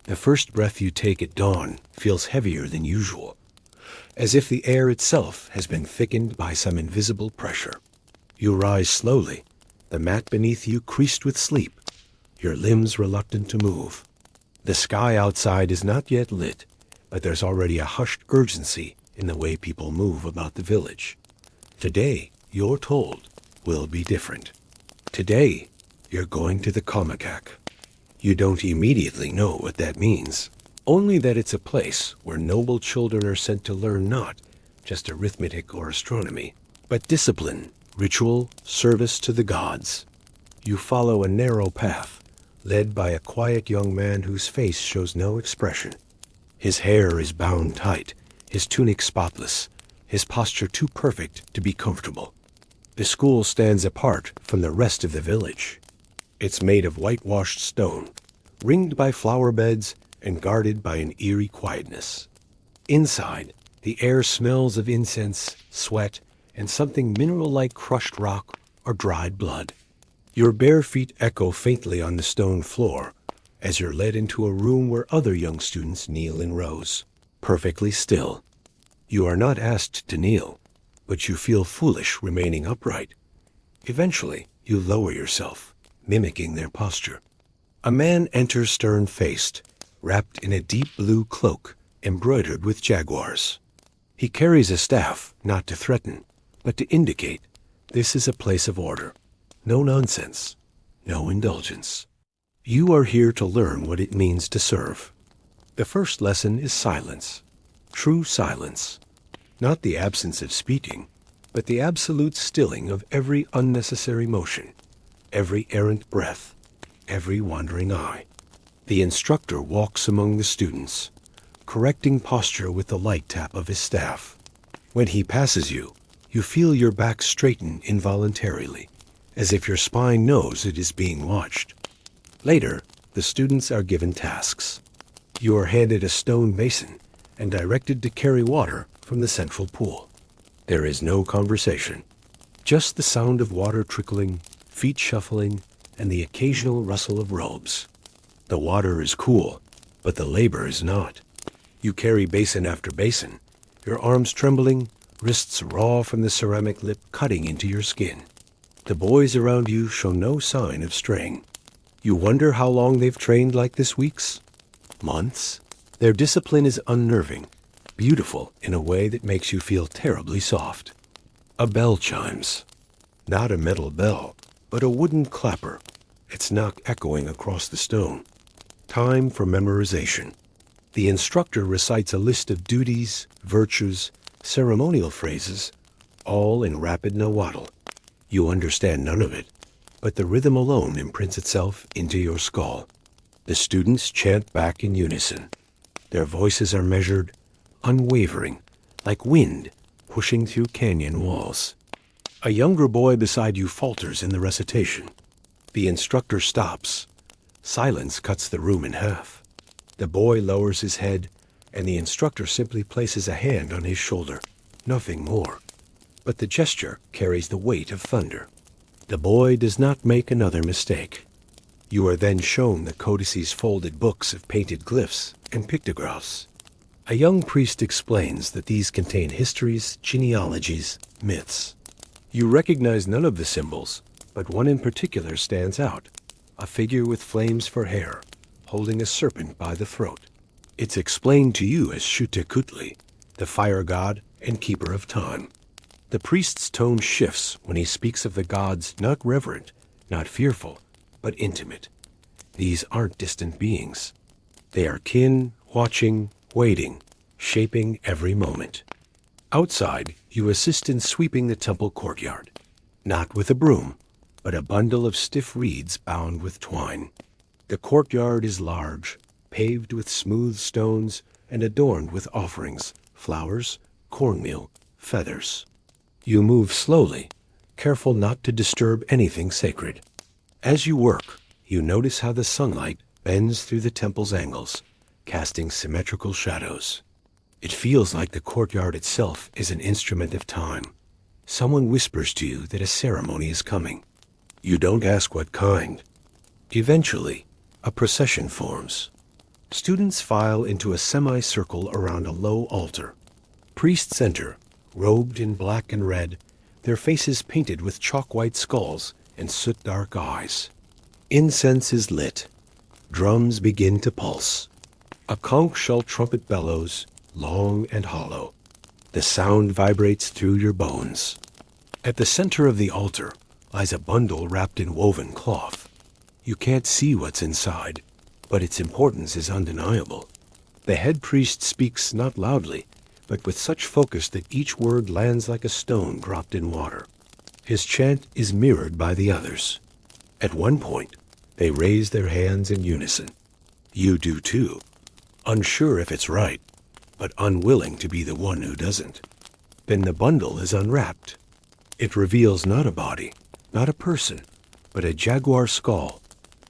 The first breath you take at dawn feels heavier than usual, as if the air itself has been thickened by some invisible pressure. You rise slowly, the mat beneath you creased with sleep, your limbs reluctant to move. The sky outside is not yet lit, but there's already a hushed urgency in the way people move about the village. Today, you're told, will be different. Today, you're going to the Comicac. You don't immediately know what that means, only that it's a place where noble children are sent to learn not just arithmetic or astronomy, but discipline, ritual, service to the gods. You follow a narrow path, led by a quiet young man whose face shows no expression. His hair is bound tight, his tunic spotless, his posture too perfect to be comfortable. The school stands apart from the rest of the village. It's made of whitewashed stone, ringed by flower beds and guarded by an eerie quietness. Inside, the air smells of incense, sweat, and something mineral-like crushed rock or dried blood. Your bare feet echo faintly on the stone floor as you're led into a room where other young students kneel in rows, perfectly still. You are not asked to kneel, but you feel foolish remaining upright. Eventually, you lower yourself, mimicking their posture. A man enters stern-faced, wrapped in a deep blue cloak embroidered with jaguars. He carries a staff, not to threaten, but to indicate this is a place of order. No nonsense, no indulgence. You are here to learn what it means to serve. The first lesson is silence, true silence. Not the absence of speaking, but the absolute stilling of every unnecessary motion, every errant breath, every wandering eye. The instructor walks among the students, correcting posture with the light tap of his staff. When he passes you, you feel your back straighten involuntarily, as if your spine knows it is being watched. Later, the students are given tasks. You are handed a stone basin and directed to carry water from the central pool. There is no conversation, just the sound of water trickling, feet shuffling, and the occasional rustle of robes. The water is cool, but the labor is not. You carry basin after basin, your arms trembling, wrists raw from the ceramic lip cutting into your skin. The boys around you show no sign of straying. You wonder how long they've trained like this, weeks? Months? Their discipline is unnerving, beautiful in a way that makes you feel terribly soft. A bell chimes. Not a metal bell, but a wooden clapper, its knock echoing across the stone. Time for memorization. The instructor recites a list of duties, virtues, ceremonial phrases, all in rapid nahuatl. You understand none of it, but the rhythm alone imprints itself into your skull. The students chant back in unison. Their voices are measured, unwavering, like wind pushing through canyon walls. A younger boy beside you falters in the recitation. The instructor stops. Silence cuts the room in half. The boy lowers his head, and the instructor simply places a hand on his shoulder, nothing more. But the gesture carries the weight of thunder. The boy does not make another mistake. You are then shown the codices folded books of painted glyphs and pictographs. A young priest explains that these contain histories, genealogies, myths. You recognize none of the symbols, but one in particular stands out, a figure with flames for hair, holding a serpent by the throat. It's explained to you as Xutekutli, the fire god and keeper of time. The priest's tone shifts when he speaks of the gods not reverent, not fearful, but intimate. These aren't distant beings. They are kin, watching, waiting, shaping every moment. Outside, you assist in sweeping the temple courtyard, not with a broom, but a bundle of stiff reeds bound with twine. The courtyard is large, paved with smooth stones and adorned with offerings, flowers, cornmeal, feathers. You move slowly, careful not to disturb anything sacred. As you work, you notice how the sunlight bends through the temple's angles, casting symmetrical shadows. It feels like the courtyard itself is an instrument of time. Someone whispers to you that a ceremony is coming. You don't ask what kind. Eventually, a procession forms. Students file into a semicircle around a low altar. Priests enter, robed in black and red, their faces painted with chalk-white skulls and soot-dark eyes. Incense is lit. Drums begin to pulse. A conch shell trumpet bellows, long and hollow. The sound vibrates through your bones. At the center of the altar lies a bundle wrapped in woven cloth. You can't see what's inside, but its importance is undeniable. The head priest speaks not loudly, but with such focus that each word lands like a stone dropped in water. His chant is mirrored by the others. At one point, they raise their hands in unison. You do too, unsure if it's right, but unwilling to be the one who doesn't. Then the bundle is unwrapped. It reveals not a body, not a person, but a jaguar skull,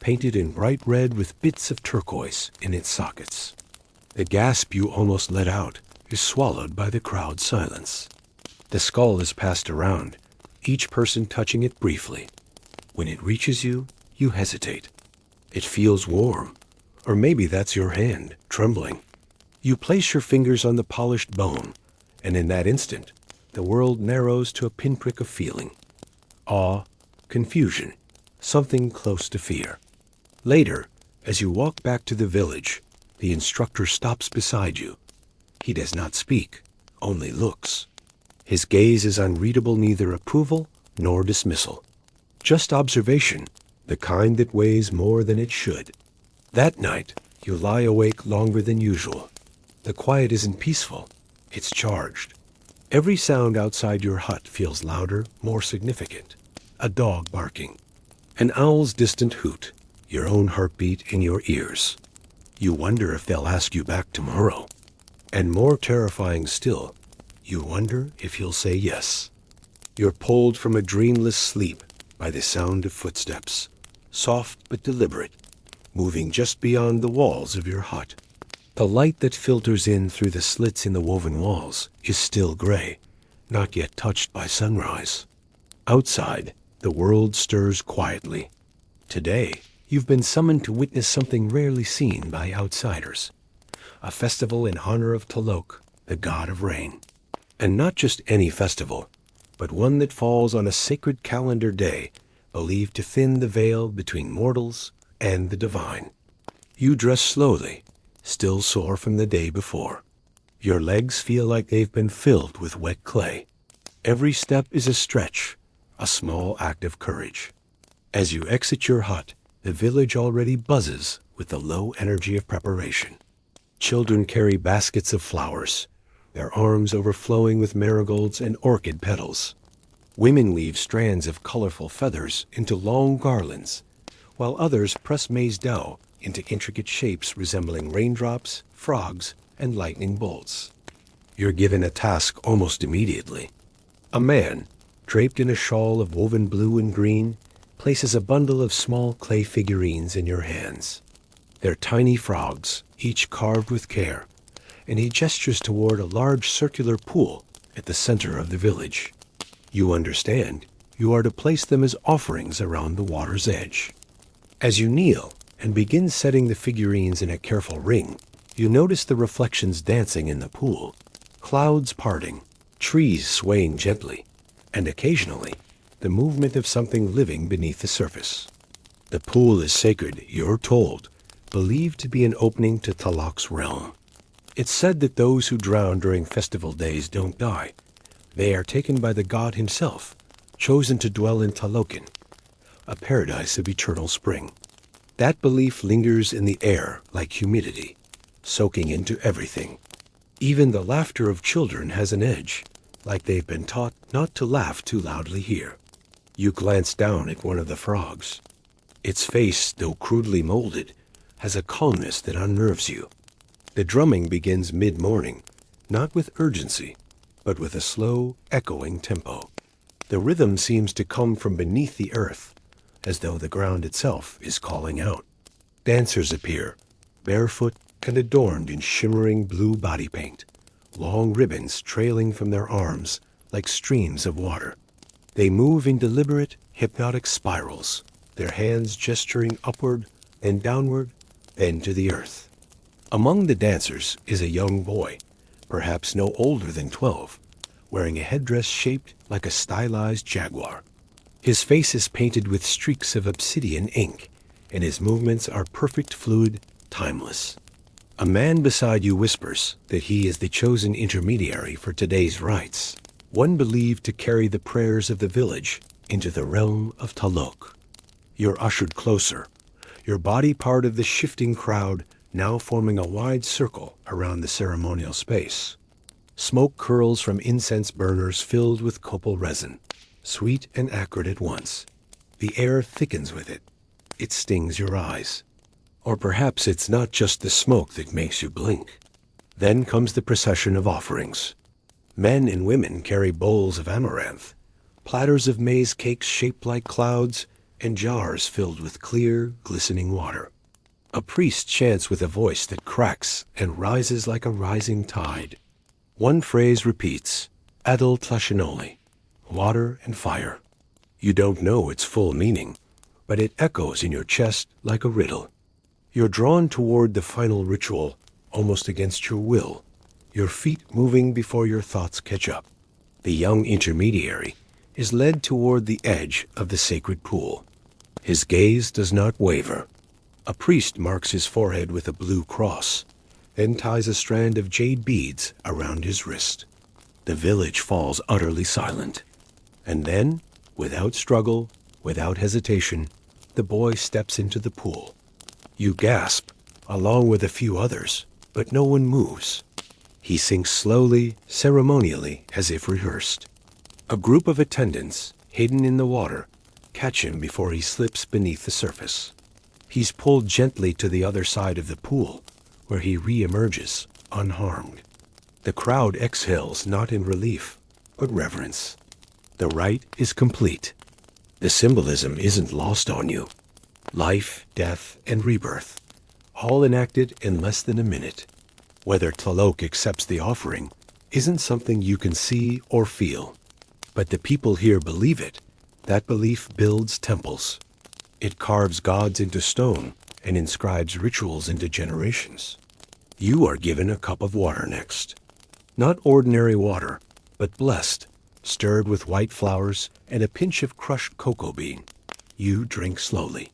painted in bright red with bits of turquoise in its sockets. The gasp you almost let out is swallowed by the crowd's silence. The skull is passed around, each person touching it briefly. When it reaches you, you hesitate. It feels warm, or maybe that's your hand, trembling. You place your fingers on the polished bone, and in that instant, the world narrows to a pinprick of feeling. Awe, confusion, something close to fear. Later, as you walk back to the village, the instructor stops beside you. He does not speak, only looks. His gaze is unreadable, neither approval nor dismissal. Just observation, the kind that weighs more than it should. That night, you lie awake longer than usual. The quiet isn't peaceful, it's charged. Every sound outside your hut feels louder, more significant. A dog barking, an owl's distant hoot, your own heartbeat in your ears. You wonder if they'll ask you back tomorrow. And more terrifying still, you wonder if you'll say yes. You're pulled from a dreamless sleep by the sound of footsteps, soft but deliberate, moving just beyond the walls of your hut. The light that filters in through the slits in the woven walls is still gray, not yet touched by sunrise. Outside, the world stirs quietly. Today, you've been summoned to witness something rarely seen by outsiders. A festival in honor of Talok, the god of rain. And not just any festival, but one that falls on a sacred calendar day believed to thin the veil between mortals and the divine. You dress slowly, still sore from the day before. Your legs feel like they've been filled with wet clay. Every step is a stretch, a small act of courage. As you exit your hut, the village already buzzes with the low energy of preparation. Children carry baskets of flowers, their arms overflowing with marigolds and orchid petals. Women weave strands of colorful feathers into long garlands, while others press maize dough into intricate shapes resembling raindrops, frogs, and lightning bolts. You're given a task almost immediately. A man, draped in a shawl of woven blue and green, places a bundle of small clay figurines in your hands. They're tiny frogs, each carved with care, and he gestures toward a large circular pool at the center of the village. You understand, you are to place them as offerings around the water's edge. As you kneel and begin setting the figurines in a careful ring, you notice the reflections dancing in the pool, clouds parting, trees swaying gently, and occasionally, the movement of something living beneath the surface. The pool is sacred, you're told, believed to be an opening to Talok's realm. It's said that those who drown during festival days don't die. They are taken by the god himself, chosen to dwell in Talokin, a paradise of eternal spring. That belief lingers in the air like humidity, soaking into everything. Even the laughter of children has an edge, like they've been taught not to laugh too loudly here. You glance down at one of the frogs. Its face, though crudely molded, has a calmness that unnerves you. The drumming begins mid-morning, not with urgency, but with a slow, echoing tempo. The rhythm seems to come from beneath the earth, as though the ground itself is calling out. Dancers appear, barefoot and adorned in shimmering blue body paint, long ribbons trailing from their arms like streams of water. They move in deliberate, hypnotic spirals, their hands gesturing upward and downward, then to the earth. Among the dancers is a young boy, perhaps no older than 12, wearing a headdress shaped like a stylized jaguar. His face is painted with streaks of obsidian ink, and his movements are perfect, fluid, timeless. A man beside you whispers that he is the chosen intermediary for today's rites, one believed to carry the prayers of the village into the realm of Talok. You're ushered closer, your body part of the shifting crowd now forming a wide circle around the ceremonial space. Smoke curls from incense burners filled with copal resin, sweet and acrid at once. The air thickens with it. It stings your eyes. Or perhaps it's not just the smoke that makes you blink. Then comes the procession of offerings. Men and women carry bowls of amaranth, platters of maize cakes shaped like clouds, and jars filled with clear, glistening water. A priest chants with a voice that cracks and rises like a rising tide. One phrase repeats, Adel Tlashinoli, water and fire. You don't know its full meaning, but it echoes in your chest like a riddle. You're drawn toward the final ritual, almost against your will, your feet moving before your thoughts catch up. The young intermediary is led toward the edge of the sacred pool. His gaze does not waver. A priest marks his forehead with a blue cross, then ties a strand of jade beads around his wrist. The village falls utterly silent. And then, without struggle, without hesitation, the boy steps into the pool. You gasp, along with a few others, but no one moves. He sinks slowly, ceremonially, as if rehearsed. A group of attendants, hidden in the water, catch him before he slips beneath the surface. He's pulled gently to the other side of the pool, where he re-emerges, unharmed. The crowd exhales not in relief, but reverence. The rite is complete. The symbolism isn't lost on you. Life, death, and rebirth, all enacted in less than a minute. Whether Tlaloc accepts the offering isn't something you can see or feel, but the people here believe it. That belief builds temples. It carves gods into stone and inscribes rituals into generations. You are given a cup of water next. Not ordinary water, but blessed, stirred with white flowers and a pinch of crushed cocoa bean. You drink slowly.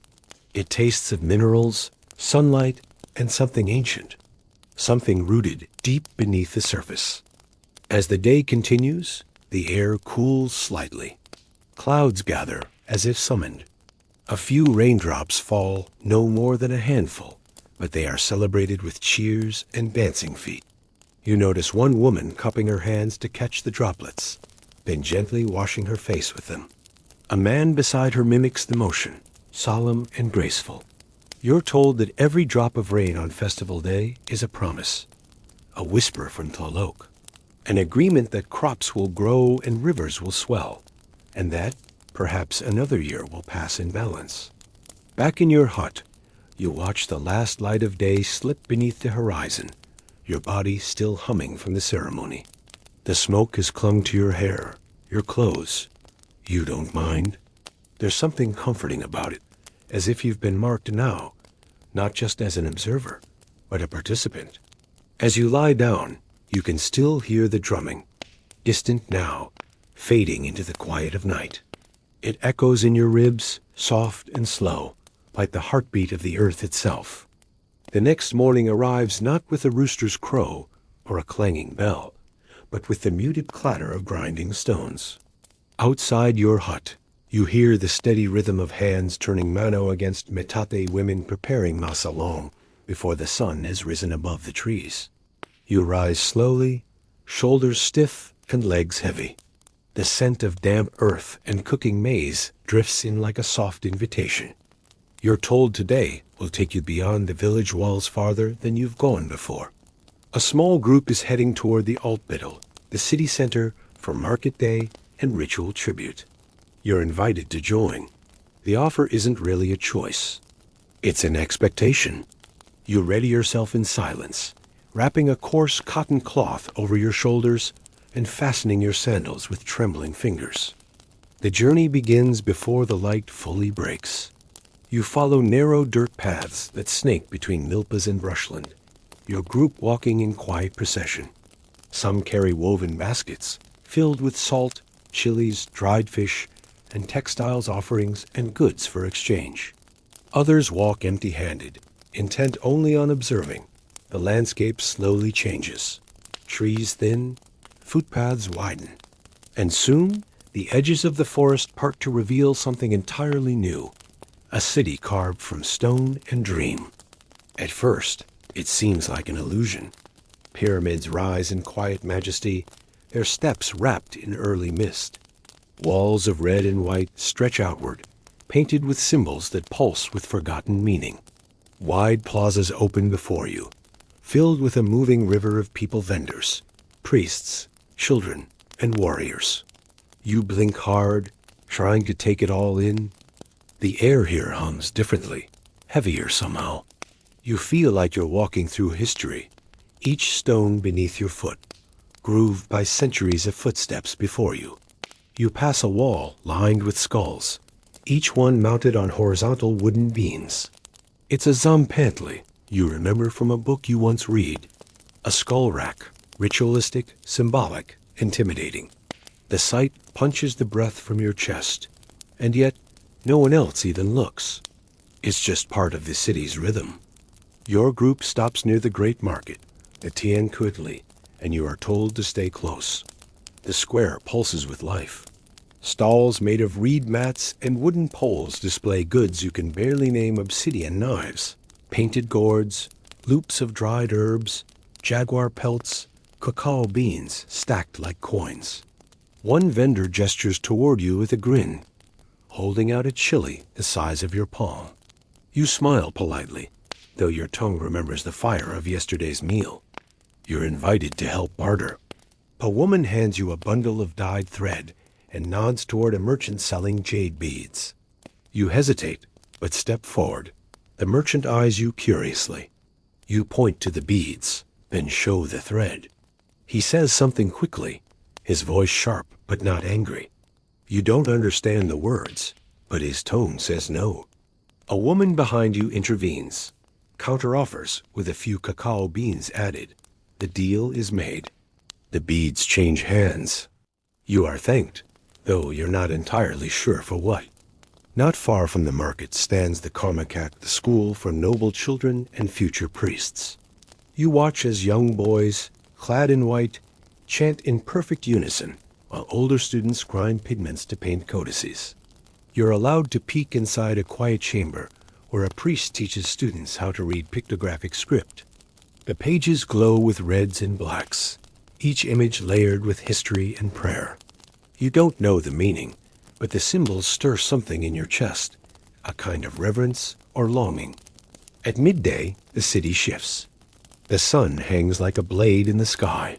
It tastes of minerals, sunlight, and something ancient, something rooted deep beneath the surface. As the day continues, the air cools slightly. Clouds gather as if summoned. A few raindrops fall, no more than a handful, but they are celebrated with cheers and dancing feet. You notice one woman cupping her hands to catch the droplets, then gently washing her face with them. A man beside her mimics the motion, solemn and graceful. You're told that every drop of rain on festival day is a promise, a whisper from Tlaloc, an agreement that crops will grow and rivers will swell, and that perhaps another year will pass in balance. Back in your hut, you watch the last light of day slip beneath the horizon, your body still humming from the ceremony. The smoke has clung to your hair, your clothes. You don't mind. There's something comforting about it, as if you've been marked now, not just as an observer, but a participant. As you lie down, you can still hear the drumming, distant now, fading into the quiet of night. It echoes in your ribs, soft and slow, like the heartbeat of the earth itself. The next morning arrives not with a rooster's crow or a clanging bell, but with the muted clatter of grinding stones. Outside your hut, you hear the steady rhythm of hands turning mano against metate, women preparing masalong before the sun has risen above the trees. You rise slowly, shoulders stiff and legs heavy. The scent of damp earth and cooking maize drifts in like a soft invitation. You're told today will take you beyond the village walls farther than you've gone before. A small group is heading toward the Altbiddle, the city center for market day and ritual tribute. You're invited to join. The offer isn't really a choice. It's an expectation. You ready yourself in silence, wrapping a coarse cotton cloth over your shoulders and fastening your sandals with trembling fingers. The journey begins before the light fully breaks. You follow narrow dirt paths that snake between milpas and brushland, your group walking in quiet procession. Some carry woven baskets filled with salt, chilies, dried fish, and textiles offerings and goods for exchange. Others walk empty-handed, intent only on observing. The landscape slowly changes. Trees thin, footpaths widen, and soon the edges of the forest part to reveal something entirely new, a city carved from stone and dream. At first, it seems like an illusion. Pyramids rise in quiet majesty, their steps wrapped in early mist. Walls of red and white stretch outward, painted with symbols that pulse with forgotten meaning. Wide plazas open before you, filled with a moving river of people, vendors, priests, children, and warriors. You blink hard, trying to take it all in. The air here hums differently, heavier somehow. You feel like you're walking through history, each stone beneath your foot, grooved by centuries of footsteps before you. You pass a wall lined with skulls, each one mounted on horizontal wooden beams. It's a zampantli you remember from a book you once read. A skull rack, ritualistic, symbolic, intimidating. The sight punches the breath from your chest, and yet no one else even looks. It's just part of the city's rhythm. Your group stops near the great market, the Tien Kudli, and you are told to stay close. The square pulses with life. Stalls made of reed mats and wooden poles display goods you can barely name: obsidian knives, painted gourds, loops of dried herbs, jaguar pelts, cacao beans stacked like coins. One vendor gestures toward you with a grin, holding out a chili the size of your palm. You smile politely, though your tongue remembers the fire of yesterday's meal. You're invited to help barter. A woman hands you a bundle of dyed thread and nods toward a merchant selling jade beads. You hesitate, but step forward. The merchant eyes you curiously. You point to the beads, then show the thread. He says something quickly, his voice sharp but not angry. You don't understand the words, but his tone says no. A woman behind you intervenes, counteroffers with a few cacao beans added. The deal is made. The beads change hands. You are thanked, though you're not entirely sure for what. Not far from the market stands the Karmakak, the school for noble children and future priests. You watch as young boys, clad in white, chant in perfect unison, while older students grind pigments to paint codices. You're allowed to peek inside a quiet chamber where a priest teaches students how to read pictographic script. The pages glow with reds and blacks, each image layered with history and prayer. You don't know the meaning, but the symbols stir something in your chest, a kind of reverence or longing. At midday, the city shifts. The sun hangs like a blade in the sky.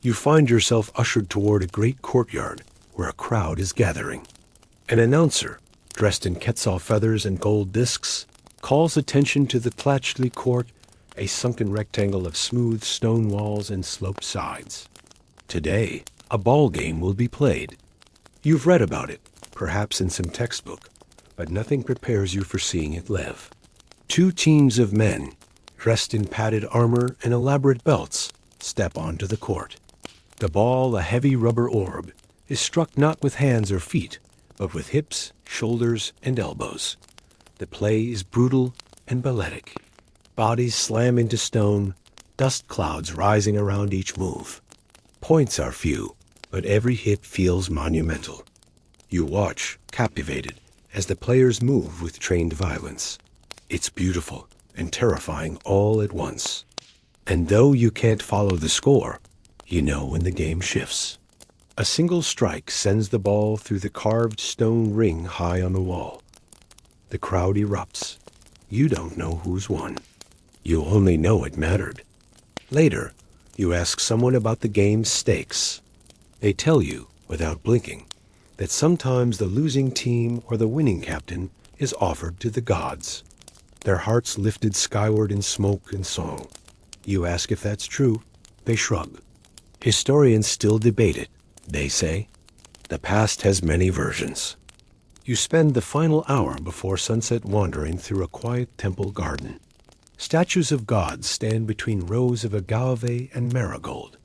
You find yourself ushered toward a great courtyard where a crowd is gathering. An announcer, dressed in quetzal feathers and gold discs, calls attention to the Tlachtli court, a sunken rectangle of smooth stone walls and sloped sides. Today, a ball game will be played. You've read about it, perhaps in some textbook, but nothing prepares you for seeing it live. 2 teams of men, dressed in padded armor and elaborate belts, step onto the court. The ball, a heavy rubber orb, is struck not with hands or feet, but with hips, shoulders, and elbows. The play is brutal and balletic. Bodies slam into stone, dust clouds rising around each move. Points are few, but every hit feels monumental. You watch, captivated, as the players move with trained violence. It's beautiful and terrifying all at once. And though you can't follow the score, you know when the game shifts. A single strike sends the ball through the carved stone ring high on the wall. The crowd erupts. You don't know who's won. You only know it mattered. Later, you ask someone about the game's stakes. They tell you, without blinking, that sometimes the losing team or the winning captain is offered to the gods. Their hearts lifted skyward in smoke and song. You ask if that's true. They shrug. Historians still debate it. They say, the past has many versions. You spend the final hour before sunset wandering through a quiet temple garden. Statues of gods stand between rows of agave and marigold,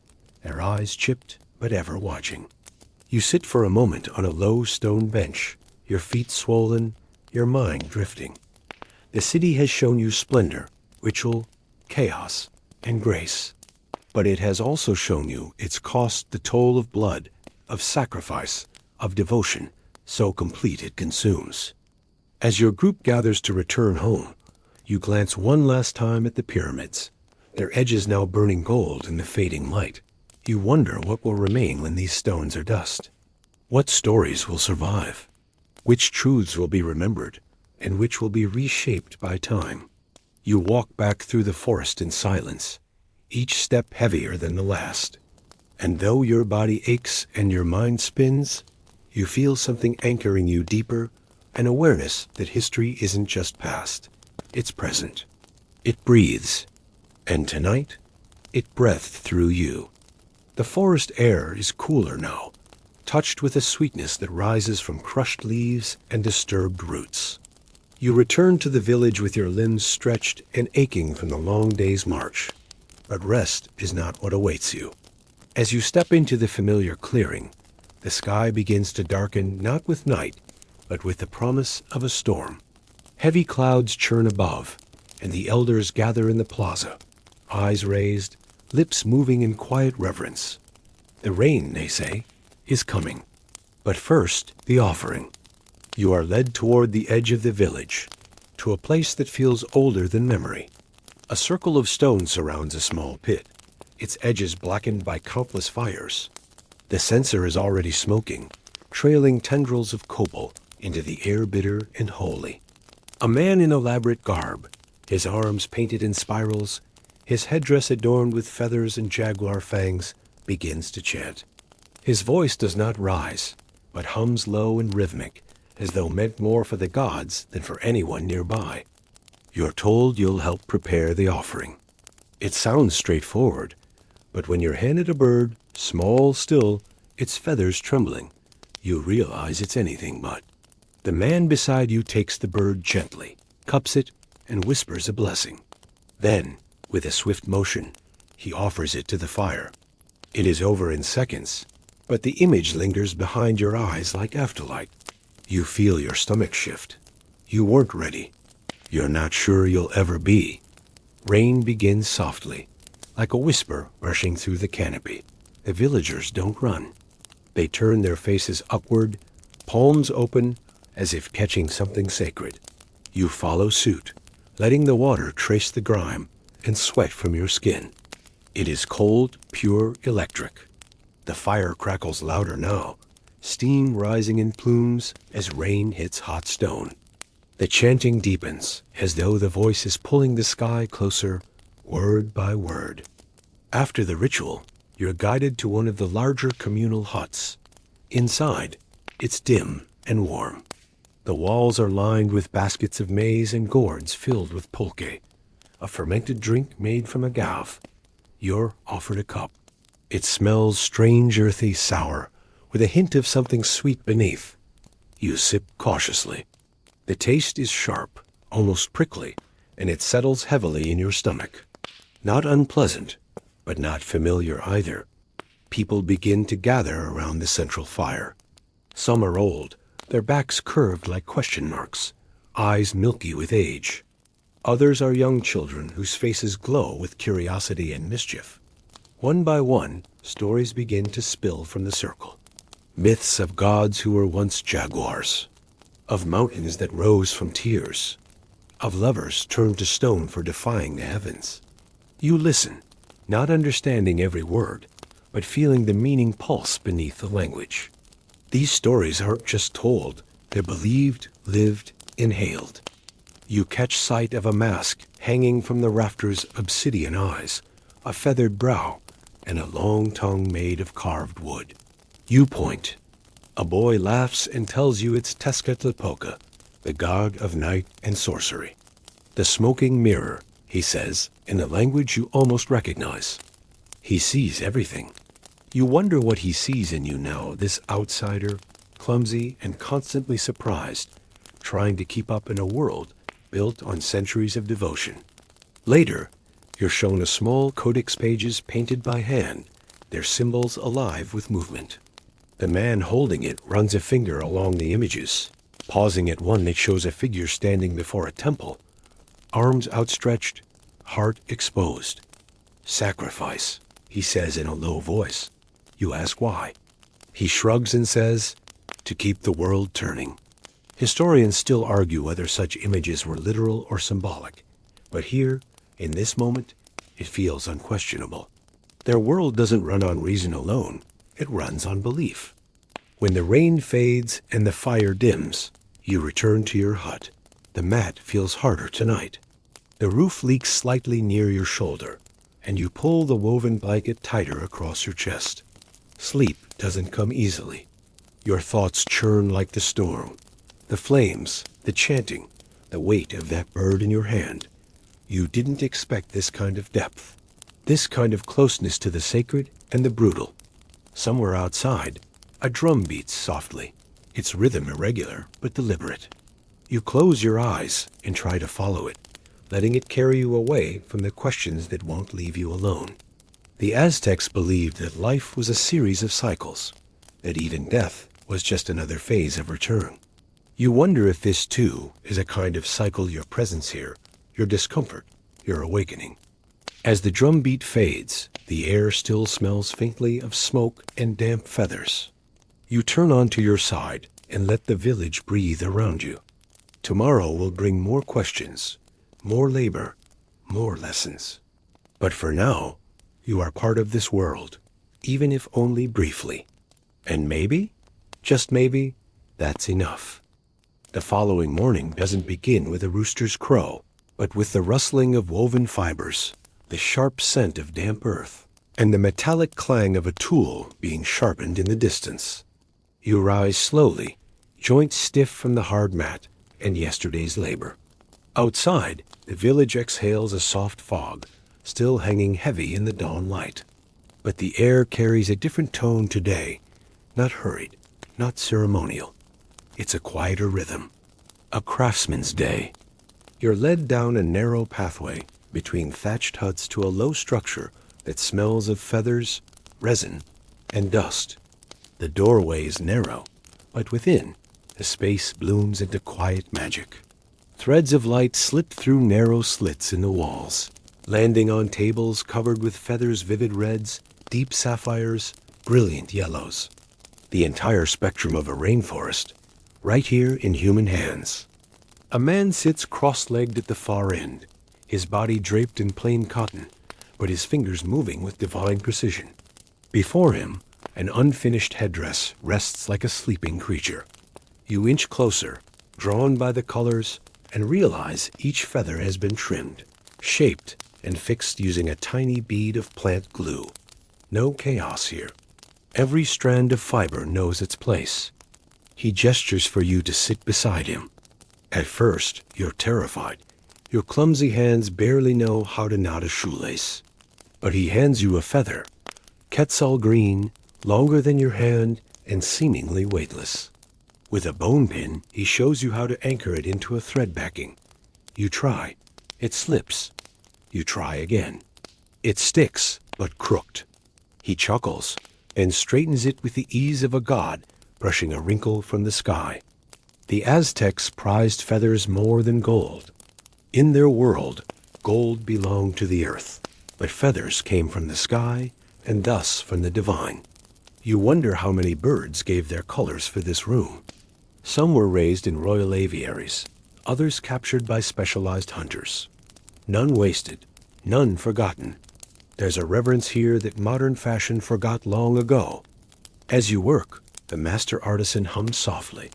their eyes chipped but ever watching. You sit for a moment on a low stone bench, your feet swollen, your mind drifting. The city has shown you splendor, ritual, chaos, and grace. But it has also shown you its cost, the toll of blood, of sacrifice, of devotion, so complete it consumes. As your group gathers to return home, you glance one last time at the pyramids, their edges now burning gold in the fading light. You wonder what will remain when these stones are dust. What stories will survive? Which truths will be remembered, and which will be reshaped by time? You walk back through the forest in silence, each step heavier than the last. And though your body aches and your mind spins, you feel something anchoring you deeper, an awareness that history isn't just past, it's present. It breathes, and tonight, it breathed through you. The forest air is cooler now, touched with a sweetness that rises from crushed leaves and disturbed roots. You return to the village with your limbs stretched and aching from the long day's march. But rest is not what awaits you. As you step into the familiar clearing, the sky begins to darken not with night, but with the promise of a storm. Heavy clouds churn above, and the elders gather in the plaza, eyes raised, lips moving in quiet reverence. The rain, they say, is coming. But first, the offering. You are led toward the edge of the village, to a place that feels older than memory. A circle of stone surrounds a small pit, its edges blackened by countless fires. The censer is already smoking, trailing tendrils of copal into the air bitter and holy. A man in elaborate garb, his arms painted in spirals, his headdress adorned with feathers and jaguar fangs, begins to chant. His voice does not rise, but hums low and rhythmic, as though meant more for the gods than for anyone nearby. You're told you'll help prepare the offering. It sounds straightforward, but when you're handed a bird, small still, its feathers trembling, you realize it's anything but. The man beside you takes the bird gently, cups it, and whispers a blessing. Then, with a swift motion, he offers it to the fire. It is over in seconds, but the image lingers behind your eyes like afterlight. You feel your stomach shift. You weren't ready. You're not sure you'll ever be. Rain begins softly, like a whisper rushing through the canopy. The villagers don't run. They turn their faces upward, palms open, as if catching something sacred. You follow suit, letting the water trace the grime and sweat from your skin. It is cold, pure electric. The fire crackles louder now, steam rising in plumes as rain hits hot stone. The chanting deepens, as though the voice is pulling the sky closer, word by word. After the ritual, you're guided to one of the larger communal huts. Inside, it's dim and warm. The walls are lined with baskets of maize and gourds filled with pulque, a fermented drink made from agave. You're offered a cup. It smells strange, earthy, sour, with a hint of something sweet beneath. You sip cautiously. The taste is sharp, almost prickly, and it settles heavily in your stomach. Not unpleasant, but not familiar either. People begin to gather around the central fire. Some are old, their backs curved like question marks, eyes milky with age. Others are young children whose faces glow with curiosity and mischief. One by one, stories begin to spill from the circle. Myths of gods who were once jaguars, of mountains that rose from tears, of lovers turned to stone for defying the heavens. You listen, not understanding every word, but feeling the meaning pulse beneath the language. These stories aren't just told, they're believed, lived, inhaled. You catch sight of a mask hanging from the rafters' obsidian eyes, a feathered brow, and a long tongue made of carved wood. You point. A boy laughs and tells you it's Tezcatlipoca, the god of night and sorcery. The smoking mirror, he says, in a language you almost recognize. He sees everything. You wonder what he sees in you now, this outsider, clumsy and constantly surprised, trying to keep up in a world built on centuries of devotion. Later, you're shown a small codex pages painted by hand, their symbols alive with movement. The man holding it runs a finger along the images, pausing at one that shows a figure standing before a temple, arms outstretched, heart exposed. Sacrifice, he says in a low voice. You ask why. He shrugs and says, to keep the world turning. Historians still argue whether such images were literal or symbolic, but here, in this moment, it feels unquestionable. Their world doesn't run on reason alone, it runs on belief. When the rain fades and the fire dims, you return to your hut. The mat feels harder tonight. The roof leaks slightly near your shoulder, and you pull the woven blanket tighter across your chest. Sleep doesn't come easily. Your thoughts churn like the storm. The flames, the chanting, the weight of that bird in your hand. You didn't expect this kind of depth, this kind of closeness to the sacred and the brutal. Somewhere outside, a drum beats softly, its rhythm irregular but deliberate. You close your eyes and try to follow it, letting it carry you away from the questions that won't leave you alone. The Aztecs believed that life was a series of cycles, that even death was just another phase of return. You wonder if this, too, is a kind of cycle your presence here, your discomfort, your awakening. As the drumbeat fades, the air still smells faintly of smoke and damp feathers. You turn onto your side and let the village breathe around you. Tomorrow will bring more questions, more labor, more lessons. But for now, you are part of this world, even if only briefly. And maybe, just maybe, that's enough. The following morning doesn't begin with a rooster's crow, but with the rustling of woven fibers, the sharp scent of damp earth, and the metallic clang of a tool being sharpened in the distance. You rise slowly, joints stiff from the hard mat and yesterday's labor. Outside, the village exhales a soft fog, still hanging heavy in the dawn light. But the air carries a different tone today, not hurried, not ceremonial. It's a quieter rhythm, a craftsman's day. You're led down a narrow pathway between thatched huts to a low structure that smells of feathers, resin, and dust. The doorway is narrow, but within, the space blooms into quiet magic. Threads of light slip through narrow slits in the walls, landing on tables covered with feathers, vivid reds, deep sapphires, brilliant yellows. The entire spectrum of a rainforest, right here in human hands. A man sits cross-legged at the far end, his body draped in plain cotton, but his fingers moving with divine precision. Before him, an unfinished headdress rests like a sleeping creature. You inch closer, drawn by the colors, and realize each feather has been trimmed, shaped, and fixed using a tiny bead of plant glue. No chaos here. Every strand of fiber knows its place. He gestures for you to sit beside him. At first, you're terrified. Your clumsy hands barely know how to knot a shoelace. But he hands you a feather, quetzal green, longer than your hand, and seemingly weightless. With a bone pin, he shows you how to anchor it into a thread backing. You try. It slips. You try again. It sticks, but crooked. He chuckles and straightens it with the ease of a god brushing a wrinkle from the sky. The Aztecs prized feathers more than gold. In their world, gold belonged to the earth, but feathers came from the sky and thus from the divine. You wonder how many birds gave their colors for this room. Some were raised in royal aviaries, others captured by specialized hunters. None wasted, none forgotten. There's a reverence here that modern fashion forgot long ago. As you work, the master artisan hums softly,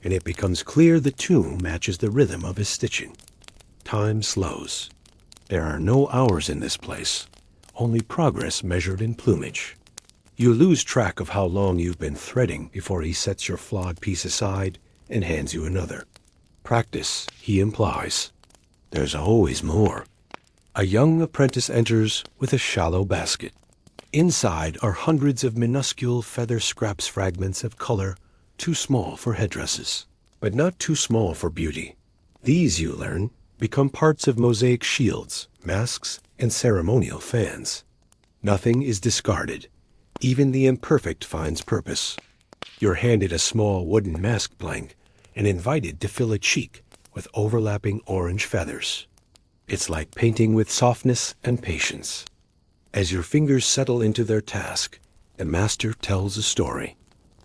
and it becomes clear the tune matches the rhythm of his stitching. Time slows. There are no hours in this place, only progress measured in plumage. You lose track of how long you've been threading before he sets your flawed piece aside and hands you another. Practice, he implies. There's always more. A young apprentice enters with a shallow basket. Inside are hundreds of minuscule feather scraps, fragments of color too small for headdresses, but not too small for beauty. These, you learn, become parts of mosaic shields, masks, and ceremonial fans. Nothing is discarded. Even the imperfect finds purpose. You're handed a small wooden mask blank and invited to fill a cheek with overlapping orange feathers. It's like painting with softness and patience. As your fingers settle into their task, the master tells a story.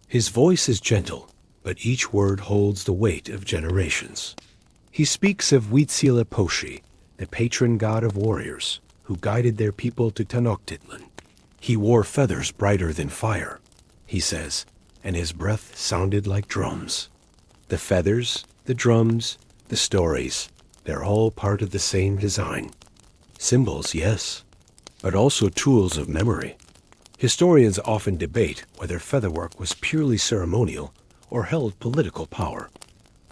His voice is gentle, but each word holds the weight of generations. He speaks of Huitzilopochtli, the patron god of warriors, who guided their people to Tenochtitlan. He wore feathers brighter than fire, he says, and his breath sounded like drums. The feathers, the drums, the stories, they're all part of the same design. Symbols, yes, but also tools of memory. Historians often debate whether featherwork was purely ceremonial or held political power.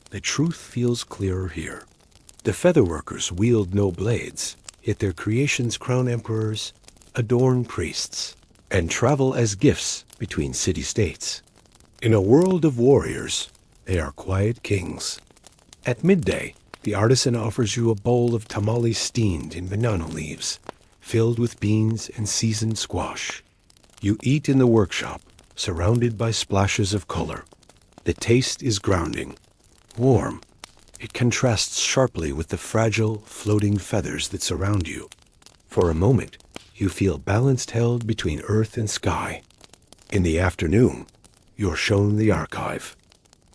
The truth feels clearer here. The featherworkers wield no blades, yet their creations crown emperors, adorn priests, and travel as gifts between city-states. In a world of warriors, they are quiet kings. At midday, the artisan offers you a bowl of tamales steamed in banana leaves, filled with beans and seasoned squash. You eat in the workshop, surrounded by splashes of color. The taste is grounding, warm. It contrasts sharply with the fragile, floating feathers that surround you. For a moment, you feel balanced, held between earth and sky. In the afternoon, you're shown the archive.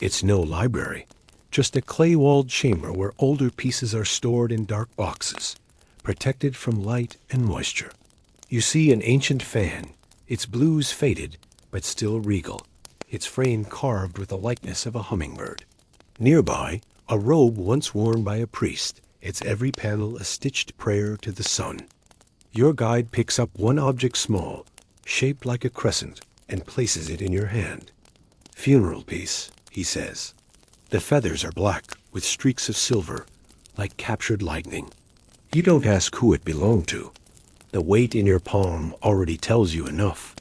It's no library, just a clay-walled chamber where older pieces are stored in dark boxes, protected from light and moisture. You see an ancient fan, its blues faded, but still regal, its frame carved with the likeness of a hummingbird. Nearby, a robe once worn by a priest, its every panel a stitched prayer to the sun. Your guide picks up one object small, shaped like a crescent, and places it in your hand. Funeral piece, he says. The feathers are black with streaks of silver, like captured lightning. You don't ask who it belonged to. The weight in your palm already tells you enough.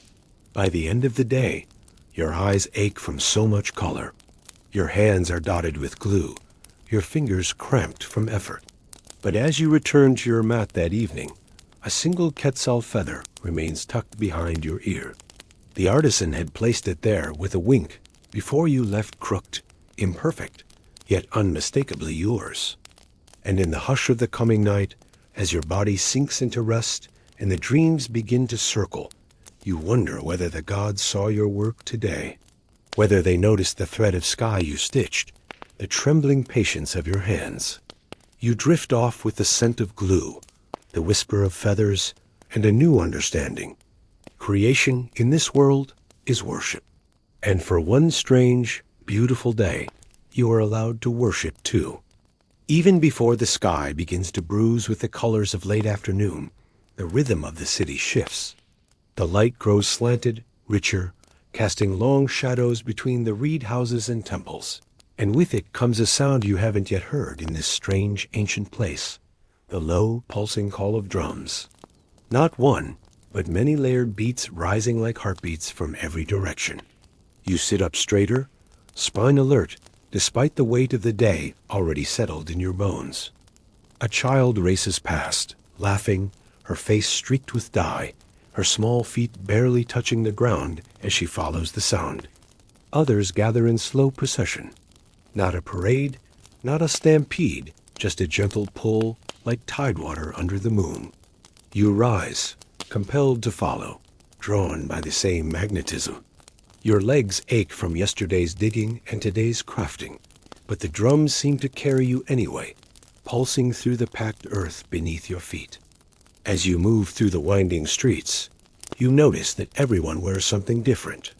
By the end of the day, your eyes ache from so much color. Your hands are dotted with glue, your fingers cramped from effort. But as you return to your mat that evening, a single quetzal feather remains tucked behind your ear. The artisan had placed it there with a wink before you left, crooked, imperfect, yet unmistakably yours. And in the hush of the coming night, as your body sinks into rest and the dreams begin to circle, you wonder whether the gods saw your work today, whether they noticed the thread of sky you stitched, the trembling patience of your hands. You drift off with the scent of glue, the whisper of feathers, and a new understanding. Creation in this world is worship. And for one strange, beautiful day, you are allowed to worship too. Even before the sky begins to bruise with the colors of late afternoon, the rhythm of the city shifts. The light grows slanted, richer, casting long shadows between the reed houses and temples. And with it comes a sound you haven't yet heard in this strange ancient place, the low, pulsing call of drums. Not one, but many layered beats rising like heartbeats from every direction. You sit up straighter, spine alert, despite the weight of the day already settled in your bones. A child races past, laughing, her face streaked with dye, her small feet barely touching the ground as she follows the sound. Others gather in slow procession. Not a parade, not a stampede, just a gentle pull like tidewater under the moon. You rise, compelled to follow, drawn by the same magnetism. Your legs ache from yesterday's digging and today's crafting, but the drums seem to carry you anyway, pulsing through the packed earth beneath your feet. As you move through the winding streets, you notice that everyone wears something different.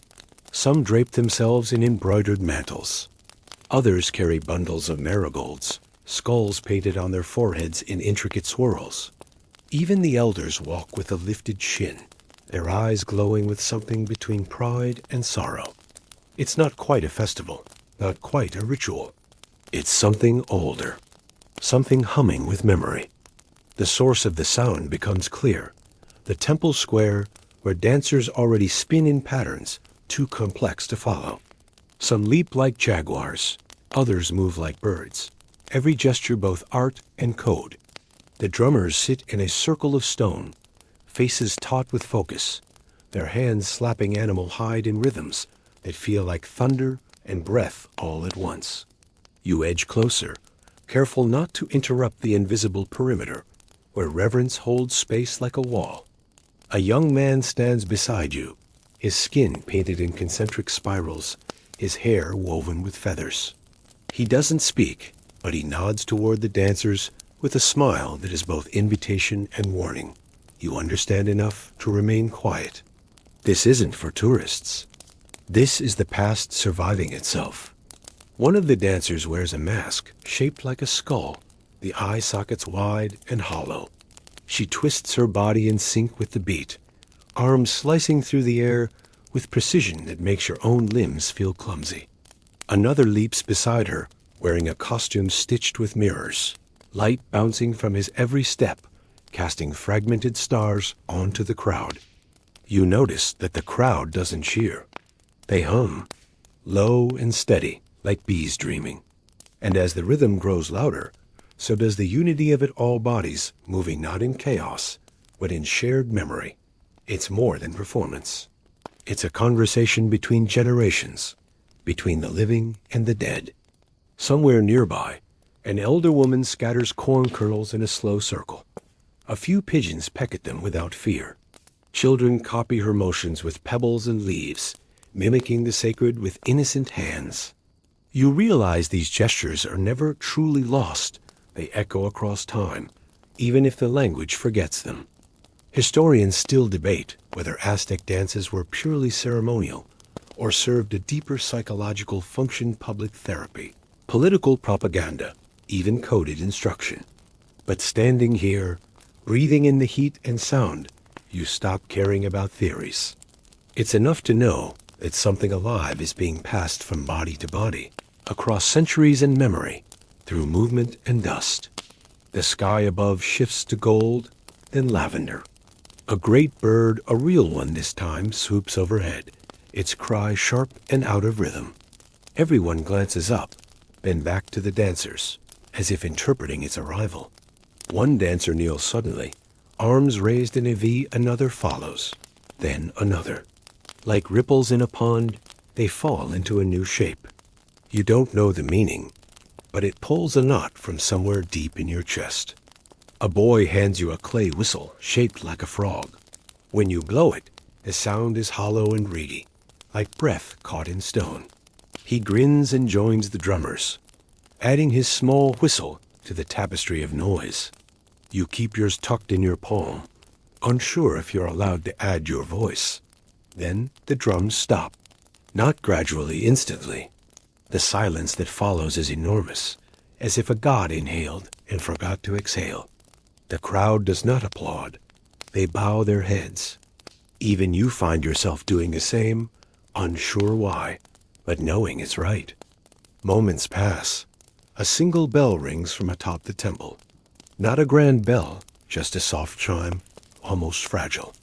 Some drape themselves in embroidered mantles. Others carry bundles of marigolds, skulls painted on their foreheads in intricate swirls. Even the elders walk with a lifted chin, their eyes glowing with something between pride and sorrow. It's not quite a festival, not quite a ritual. It's something older, something humming with memory. The source of the sound becomes clear. The temple square, where dancers already spin in patterns too complex to follow. Some leap like jaguars, others move like birds, every gesture both art and code. The drummers sit in a circle of stone, faces taut with focus, their hands slapping animal hide in rhythms that feel like thunder and breath all at once. You edge closer, careful not to interrupt the invisible perimeter, where reverence holds space like a wall. A young man stands beside you, his skin painted in concentric spirals, his hair woven with feathers. He doesn't speak, but he nods toward the dancers with a smile that is both invitation and warning. You understand enough to remain quiet. This isn't for tourists. This is the past surviving itself. One of the dancers wears a mask shaped like a skull, the eye sockets wide and hollow. She twists her body in sync with the beat, arms slicing through the air with precision that makes your own limbs feel clumsy. Another leaps beside her, wearing a costume stitched with mirrors, light bouncing from his every step, casting fragmented stars onto the crowd. You notice that the crowd doesn't cheer. They hum, low and steady, like bees dreaming. And as the rhythm grows louder, so does the unity of it all bodies, moving not in chaos, but in shared memory. It's more than performance. It's a conversation between generations, between the living and the dead. Somewhere nearby, an elder woman scatters corn kernels in a slow circle. A few pigeons peck at them without fear. Children copy her motions with pebbles and leaves, mimicking the sacred with innocent hands. You realize these gestures are never truly lost. They echo across time, even if the language forgets them. Historians still debate whether Aztec dances were purely ceremonial or served a deeper psychological function, public therapy, political propaganda, even coded instruction. But standing here, breathing in the heat and sound, you stop caring about theories. It's enough to know that something alive is being passed from body to body, across centuries and memory, through movement and dust. The sky above shifts to gold, then lavender. A great bird, a real one this time, swoops overhead, its cry sharp and out of rhythm. Everyone glances up, then back to the dancers, as if interpreting its arrival. One dancer kneels suddenly, arms raised in a V, another follows, then another. Like ripples in a pond, they fall into a new shape. You don't know the meaning, but it pulls a knot from somewhere deep in your chest. A boy hands you a clay whistle shaped like a frog. When you blow it, the sound is hollow and reedy, like breath caught in stone. He grins and joins the drummers, adding his small whistle to the tapestry of noise. You keep yours tucked in your palm, unsure if you're allowed to add your voice. Then the drums stop, not gradually, instantly. The silence that follows is enormous, as if a god inhaled and forgot to exhale. The crowd does not applaud. They bow their heads. Even you find yourself doing the same, unsure why, but knowing it's right. Moments pass. A single bell rings from atop the temple. Not a grand bell, just a soft chime, almost fragile.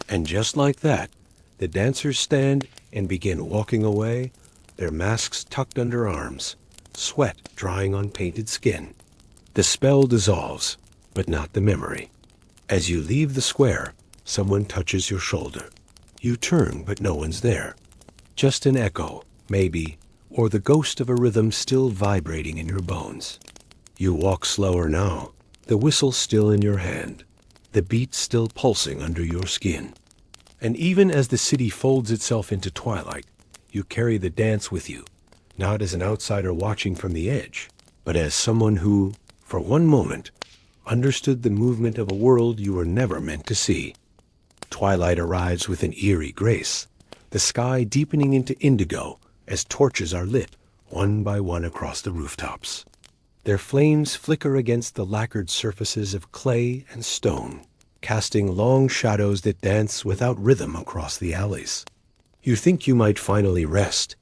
And just like that, the dancers stand and begin walking away, their masks tucked under arms, sweat drying on painted skin. The spell dissolves, but not the memory. As you leave the square, someone touches your shoulder. You turn, but no one's there. Just an echo, maybe, or the ghost of a rhythm still vibrating in your bones. You walk slower now, the whistle still in your hand, the beat still pulsing under your skin. And even as the city folds itself into twilight, you carry the dance with you, not as an outsider watching from the edge, but as someone who, for one moment, understood the movement of a world you were never meant to see. Twilight arrives with an eerie grace, the sky deepening into indigo as torches are lit one by one across the rooftops. Their flames flicker against the lacquered surfaces of clay and stone, casting long shadows that dance without rhythm across the alleys. You think you might finally rest,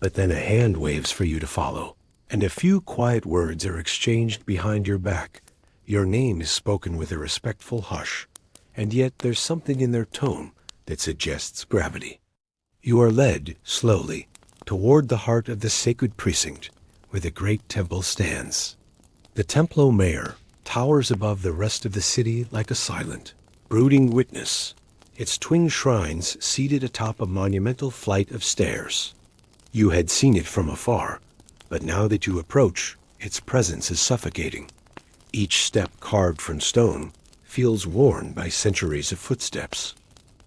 but then a hand waves for you to follow, and a few quiet words are exchanged behind your back. Your name is spoken with a respectful hush, and yet there's something in their tone that suggests gravity. You are led, slowly, toward the heart of the sacred precinct where the great temple stands. The Templo Mayor towers above the rest of the city like a silent, brooding witness, its twin shrines seated atop a monumental flight of stairs. You had seen it from afar, but now that you approach, its presence is suffocating. Each step carved from stone feels worn by centuries of footsteps.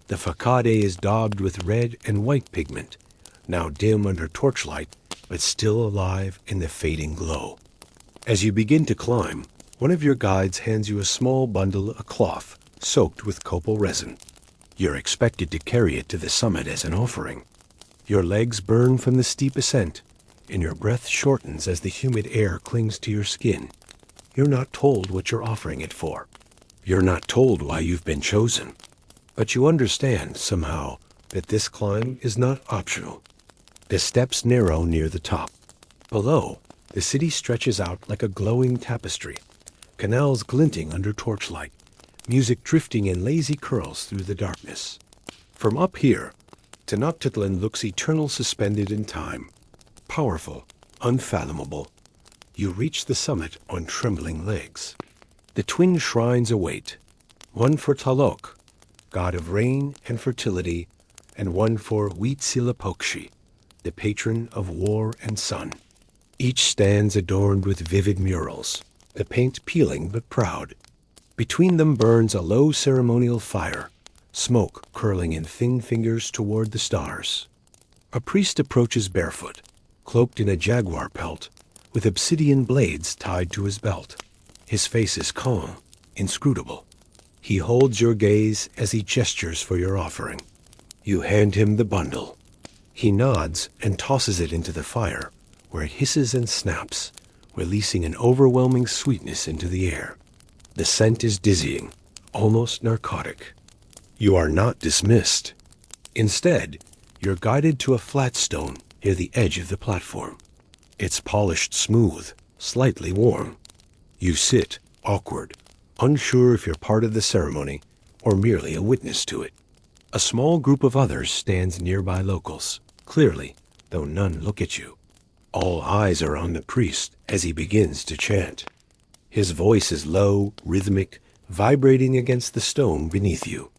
The facade is daubed with red and white pigment, now dim under torchlight, but still alive in the fading glow. As you begin to climb, one of your guides hands you a small bundle of cloth soaked with copal resin. You're expected to carry it to the summit as an offering. Your legs burn from the steep ascent, and your breath shortens as the humid air clings to your skin. You're not told what you're offering it for. You're not told why you've been chosen. But you understand, somehow, that this climb is not optional. The steps narrow near the top. Below, the city stretches out like a glowing tapestry, canals glinting under torchlight, music drifting in lazy curls through the darkness. From up here, Tenochtitlan looks eternal, suspended in time, powerful, unfathomable. You reach the summit on trembling legs. The twin shrines await, one for Tlaloc, god of rain and fertility, and one for Huitzilopochtli, the patron of war and sun. Each stands adorned with vivid murals, the paint peeling but proud. Between them burns a low ceremonial fire, smoke curling in thin fingers toward the stars. A priest approaches barefoot, cloaked in a jaguar pelt, with obsidian blades tied to his belt. His face is calm, inscrutable. He holds your gaze as he gestures for your offering. You hand him the bundle. He nods and tosses it into the fire, where it hisses and snaps, releasing an overwhelming sweetness into the air. The scent is dizzying, almost narcotic. You are not dismissed. Instead, You're guided to a flat stone near the edge of the platform. It's polished smooth, slightly warm. You sit, awkward, unsure if you're part of the ceremony or merely a witness to it. A small group of others stands nearby locals, clearly, though none look at you. All eyes are on the priest as he begins to chant. His voice is low, rhythmic, vibrating against the stone beneath you.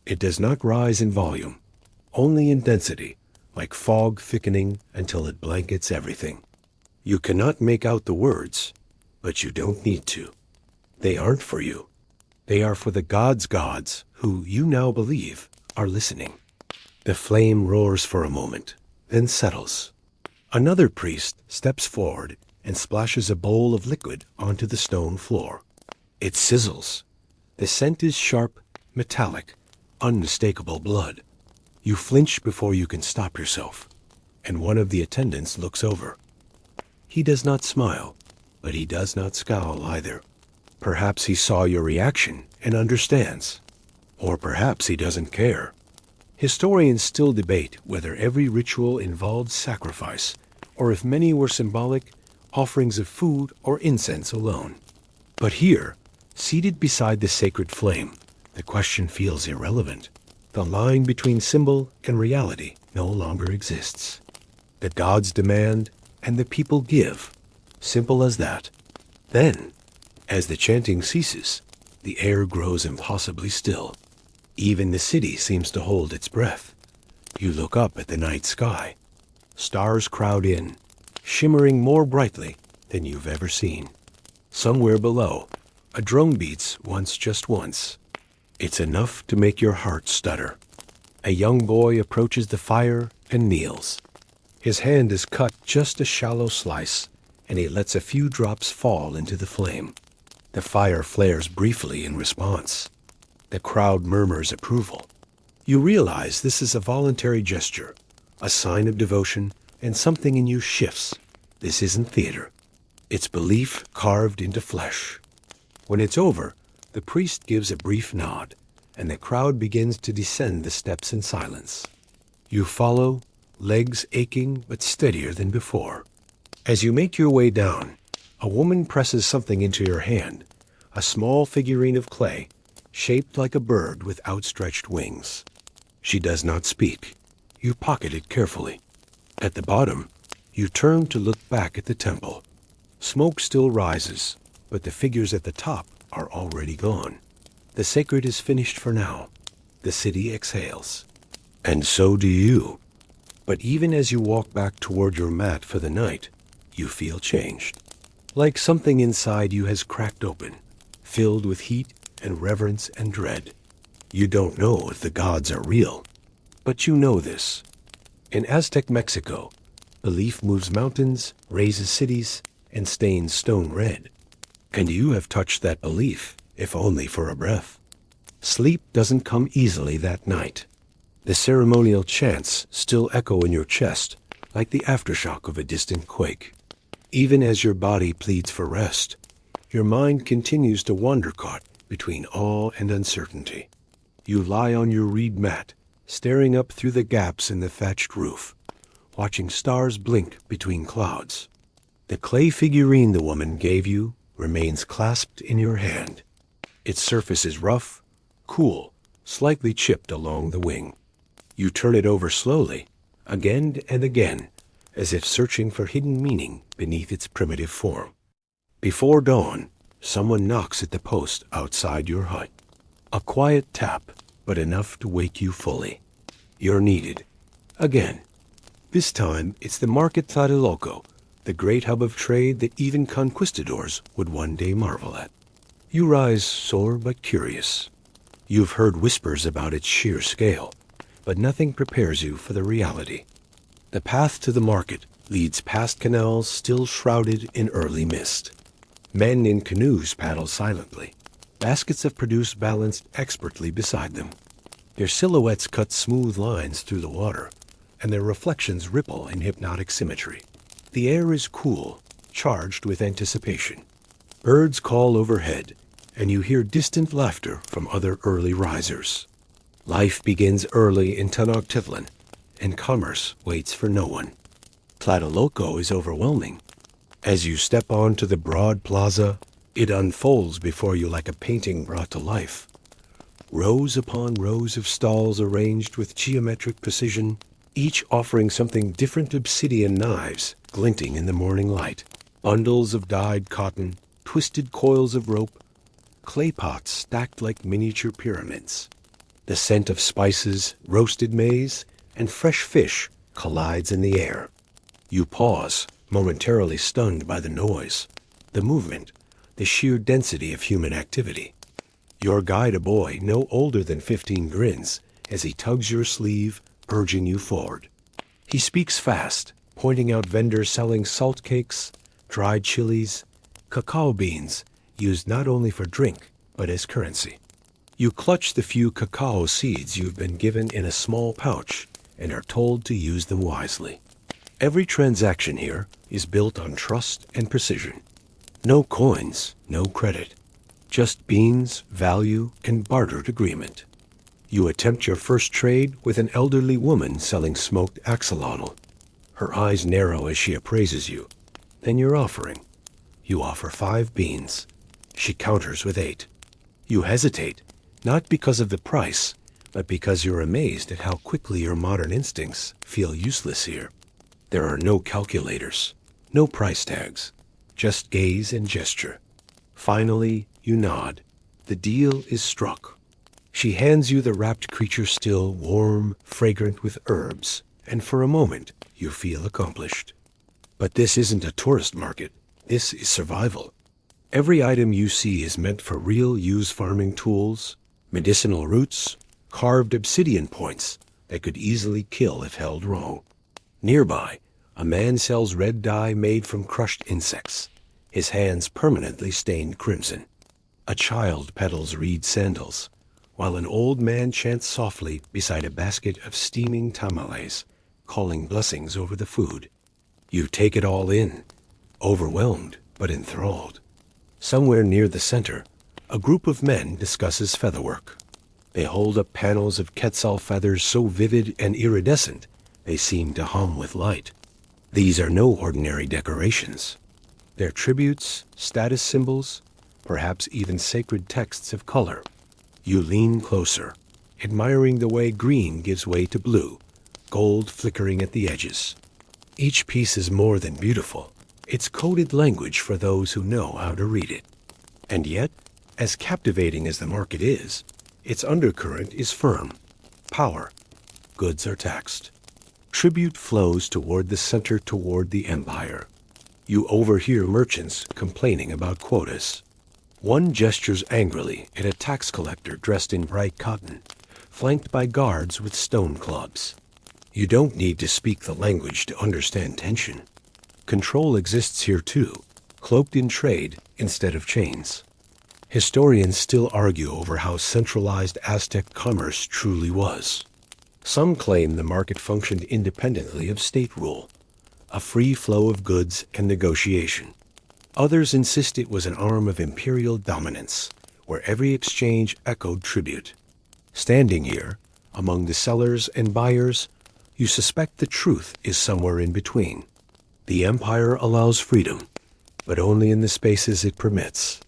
It does not rise in volume, only in density, like fog thickening until it blankets everything. You cannot make out the words, but you don't need to. They aren't for you. They are for the gods' gods, who you now believe are listening. The flame roars for a moment, then settles. Another priest steps forward and splashes a bowl of liquid onto the stone floor. It sizzles. The scent is sharp, metallic, unmistakable blood. You flinch before you can stop yourself, and one of the attendants looks over. He does not smile, but he does not scowl either. Perhaps he saw your reaction and understands. Or perhaps he doesn't care. Historians still debate whether every ritual involved sacrifice, or if many were symbolic, offerings of food or incense alone. But here, seated beside the sacred flame, the question feels irrelevant. The line between symbol and reality no longer exists. The gods demand, and the people give. Simple as that. Then, as the chanting ceases, the air grows impossibly still. Even the city seems to hold its breath. You look up at the night sky. Stars crowd in, shimmering more brightly than you've ever seen. Somewhere below, a drum beats just once. It's enough to make your heart stutter. A young boy approaches the fire and kneels. His hand is cut just a shallow slice, and he lets a few drops fall into the flame. The fire flares briefly in response. The crowd murmurs approval. You realize this is a voluntary gesture, a sign of devotion, and something in you shifts. This isn't theater. It's belief carved into flesh. When it's over, the priest gives a brief nod, and the crowd begins to descend the steps in silence. You follow, legs aching but steadier than before. As you make your way down, a woman presses something into your hand, a small figurine of clay, shaped like a bird with outstretched wings. She does not speak. You pocket it carefully. At the bottom, you turn to look back at the temple. Smoke still rises, but the figures at the top are already gone. The sacred is finished for now. The city exhales. And so do you. But even as you walk back toward your mat for the night, you feel changed. Like something inside you has cracked open, filled with heat and reverence and dread. You don't know if the gods are real, but you know this. In Aztec Mexico, belief moves mountains, raises cities, and stains stone red. And you have touched that belief, if only for a breath. Sleep doesn't come easily that night. The ceremonial chants still echo in your chest, like the aftershock of a distant quake. Even as your body pleads for rest, your mind continues to wander caught between awe and uncertainty. You lie on your reed mat, staring up through the gaps in the thatched roof, watching stars blink between clouds. The clay figurine the woman gave you remains clasped in your hand. Its surface is rough, cool, slightly chipped along the wing. You turn it over slowly, again and again, as if searching for hidden meaning beneath its primitive form. Before dawn, someone knocks at the post outside your hut. A quiet tap, but enough to wake you fully. You're needed. Again. This time, it's the Market Tlatelolco, the great hub of trade that even conquistadors would one day marvel at. You rise sore but curious. You've heard whispers about its sheer scale, but nothing prepares you for the reality. The path to the market leads past canals still shrouded in early mist. Men in canoes paddle silently, baskets of produce balanced expertly beside them. Their silhouettes cut smooth lines through the water, and their reflections ripple in hypnotic symmetry. The air is cool, charged with anticipation. Birds call overhead, and you hear distant laughter from other early risers. Life begins early in Tenochtitlan, and commerce waits for no one. Tlatelolco is overwhelming. As you step onto the broad plaza, it unfolds before you like a painting brought to life. Rows upon rows of stalls arranged with geometric precision, each offering something different: obsidian knives glinting in the morning light, bundles of dyed cotton, twisted coils of rope, clay pots stacked like miniature pyramids. The scent of spices, roasted maize, and fresh fish collides in the air. You pause, momentarily stunned by the noise, the movement, the sheer density of human activity. Your guide, a boy no older than 15, grins as he tugs your sleeve, urging you forward. He speaks fast, pointing out vendors selling salt cakes, dried chilies, cacao beans, used not only for drink, but as currency. You clutch the few cacao seeds you've been given in a small pouch and are told to use them wisely. Every transaction here is built on trust and precision. No coins, no credit. Just beans, value, and bartered agreement. You attempt your first trade with an elderly woman selling smoked axolotl. Her eyes narrow as she appraises you. Then your offering. You offer 5 beans. She counters with 8. You hesitate, not because of the price, but because you're amazed at how quickly your modern instincts feel useless here. There are no calculators, no price tags, just gaze and gesture. Finally, you nod. The deal is struck. She hands you the wrapped creature, still warm, fragrant with herbs, and for a moment you feel accomplished. But this isn't a tourist market. This is survival. Every item you see is meant for real use: farming tools, medicinal roots, carved obsidian points that could easily kill if held raw. Nearby, a man sells red dye made from crushed insects, his hands permanently stained crimson. A child peddles reed sandals, while an old man chants softly beside a basket of steaming tamales, calling blessings over the food. You take it all in, overwhelmed but enthralled. Somewhere near the center, a group of men discusses featherwork. They hold up panels of quetzal feathers so vivid and iridescent they seem to hum with light. These are no ordinary decorations. They're tributes, status symbols, perhaps even sacred texts of color. You lean closer, admiring the way green gives way to blue, gold flickering at the edges. Each piece is more than beautiful. It's coded language for those who know how to read it. And yet, as captivating as the market is, its undercurrent is firm. Power. Goods are taxed. Tribute flows toward the center, toward the empire. You overhear merchants complaining about quotas. One gestures angrily at a tax collector dressed in bright cotton, flanked by guards with stone clubs. You don't need to speak the language to understand tension. Control exists here too, cloaked in trade instead of chains. Historians still argue over how centralized Aztec commerce truly was. Some claim the market functioned independently of state rule, a free flow of goods and negotiation. Others insist it was an arm of imperial dominance, where every exchange echoed tribute. Standing here, among the sellers and buyers, you suspect the truth is somewhere in between. The empire allows freedom, but only in the spaces it permits.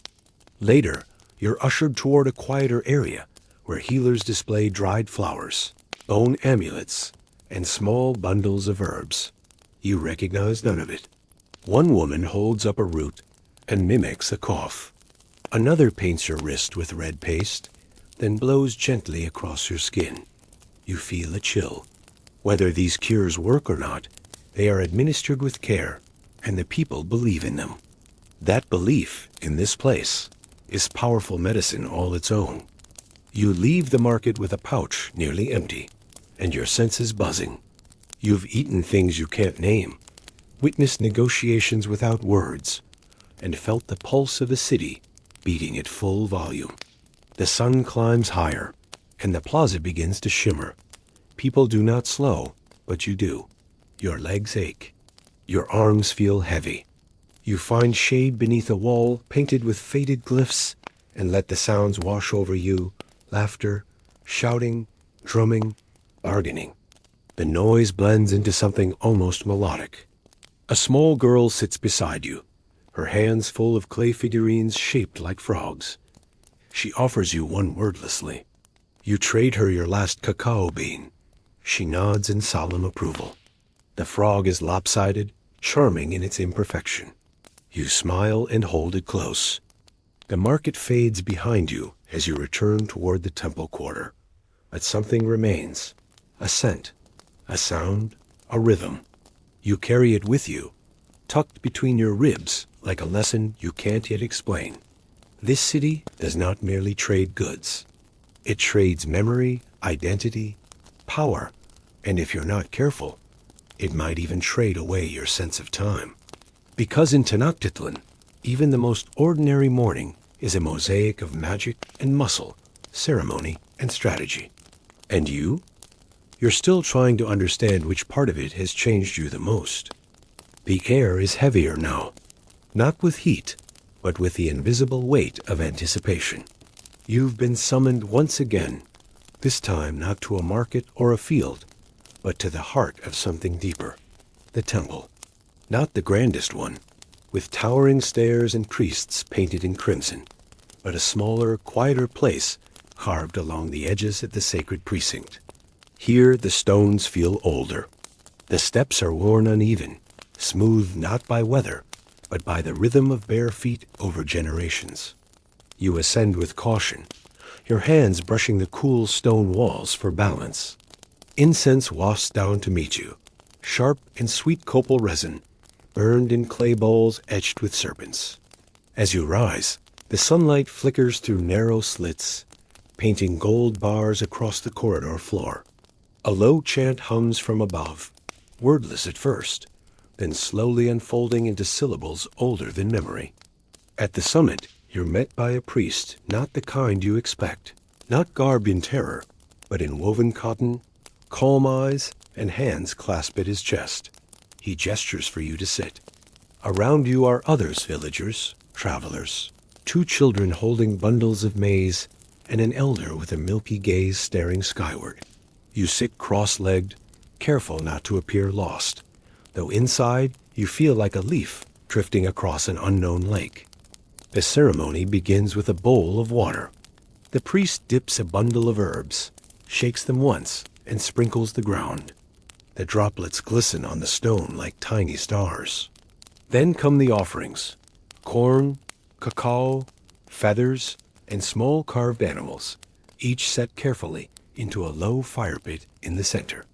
Later, you're ushered toward a quieter area where healers display dried flowers, bone amulets, and small bundles of herbs. You recognize none of it. One woman holds up a root and mimics a cough. Another paints your wrist with red paste, then blows gently across your skin. You feel a chill. Whether these cures work or not, they are administered with care, and the people believe in them. That belief, in this place, is powerful medicine all its own. You leave the market with a pouch nearly empty, and your senses buzzing. You've eaten things you can't name, witnessed negotiations without words, and felt the pulse of the city beating at full volume. The sun climbs higher, and the plaza begins to shimmer. People do not slow, but you do. Your legs ache. Your arms feel heavy. You find shade beneath a wall painted with faded glyphs and let the sounds wash over you: laughter, shouting, drumming, bargaining. The noise blends into something almost melodic. A small girl sits beside you, her hands full of clay figurines shaped like frogs. She offers you one wordlessly. You trade her your last cacao bean. She nods in solemn approval. The frog is lopsided, charming in its imperfection. You smile and hold it close. The market fades behind you as you return toward the temple quarter. But something remains. A scent, a sound, a rhythm. You carry it with you, tucked between your ribs like a lesson you can't yet explain. This city does not merely trade goods. It trades memory, identity, power, and if you're not careful, it might even trade away your sense of time. Because in Tenochtitlan, even the most ordinary morning is a mosaic of magic and muscle, ceremony and strategy. And you? You're still trying to understand which part of it has changed you the most. The air is heavier now, not with heat, but with the invisible weight of anticipation. You've been summoned once again, this time not to a market or a field, but to the heart of something deeper, the temple. Not the grandest one, with towering stairs and priests painted in crimson, but a smaller, quieter place carved along the edges of the sacred precinct. Here the stones feel older. The steps are worn uneven, smoothed not by weather, but by the rhythm of bare feet over generations. You ascend with caution, your hands brushing the cool stone walls for balance. Incense wafts down to meet you, sharp and sweet copal resin, burned in clay bowls etched with serpents. As you rise, the sunlight flickers through narrow slits, painting gold bars across the corridor floor. A low chant hums from above, wordless at first, then slowly unfolding into syllables older than memory. At the summit, you're met by a priest, not the kind you expect, not garbed in terror, but in woven cotton, calm eyes, and hands clasped at his chest. He gestures for you to sit. Around you are others, villagers, travelers, 2 children holding bundles of maize, and an elder with a milky gaze staring skyward. You sit cross-legged, careful not to appear lost, though inside you feel like a leaf drifting across an unknown lake. The ceremony begins with a bowl of water. The priest dips a bundle of herbs, shakes them once, and sprinkles the ground. The droplets glisten on the stone like tiny stars. Then come the offerings: corn, cacao, feathers, and small carved animals, each set carefully into a low fire pit in the center.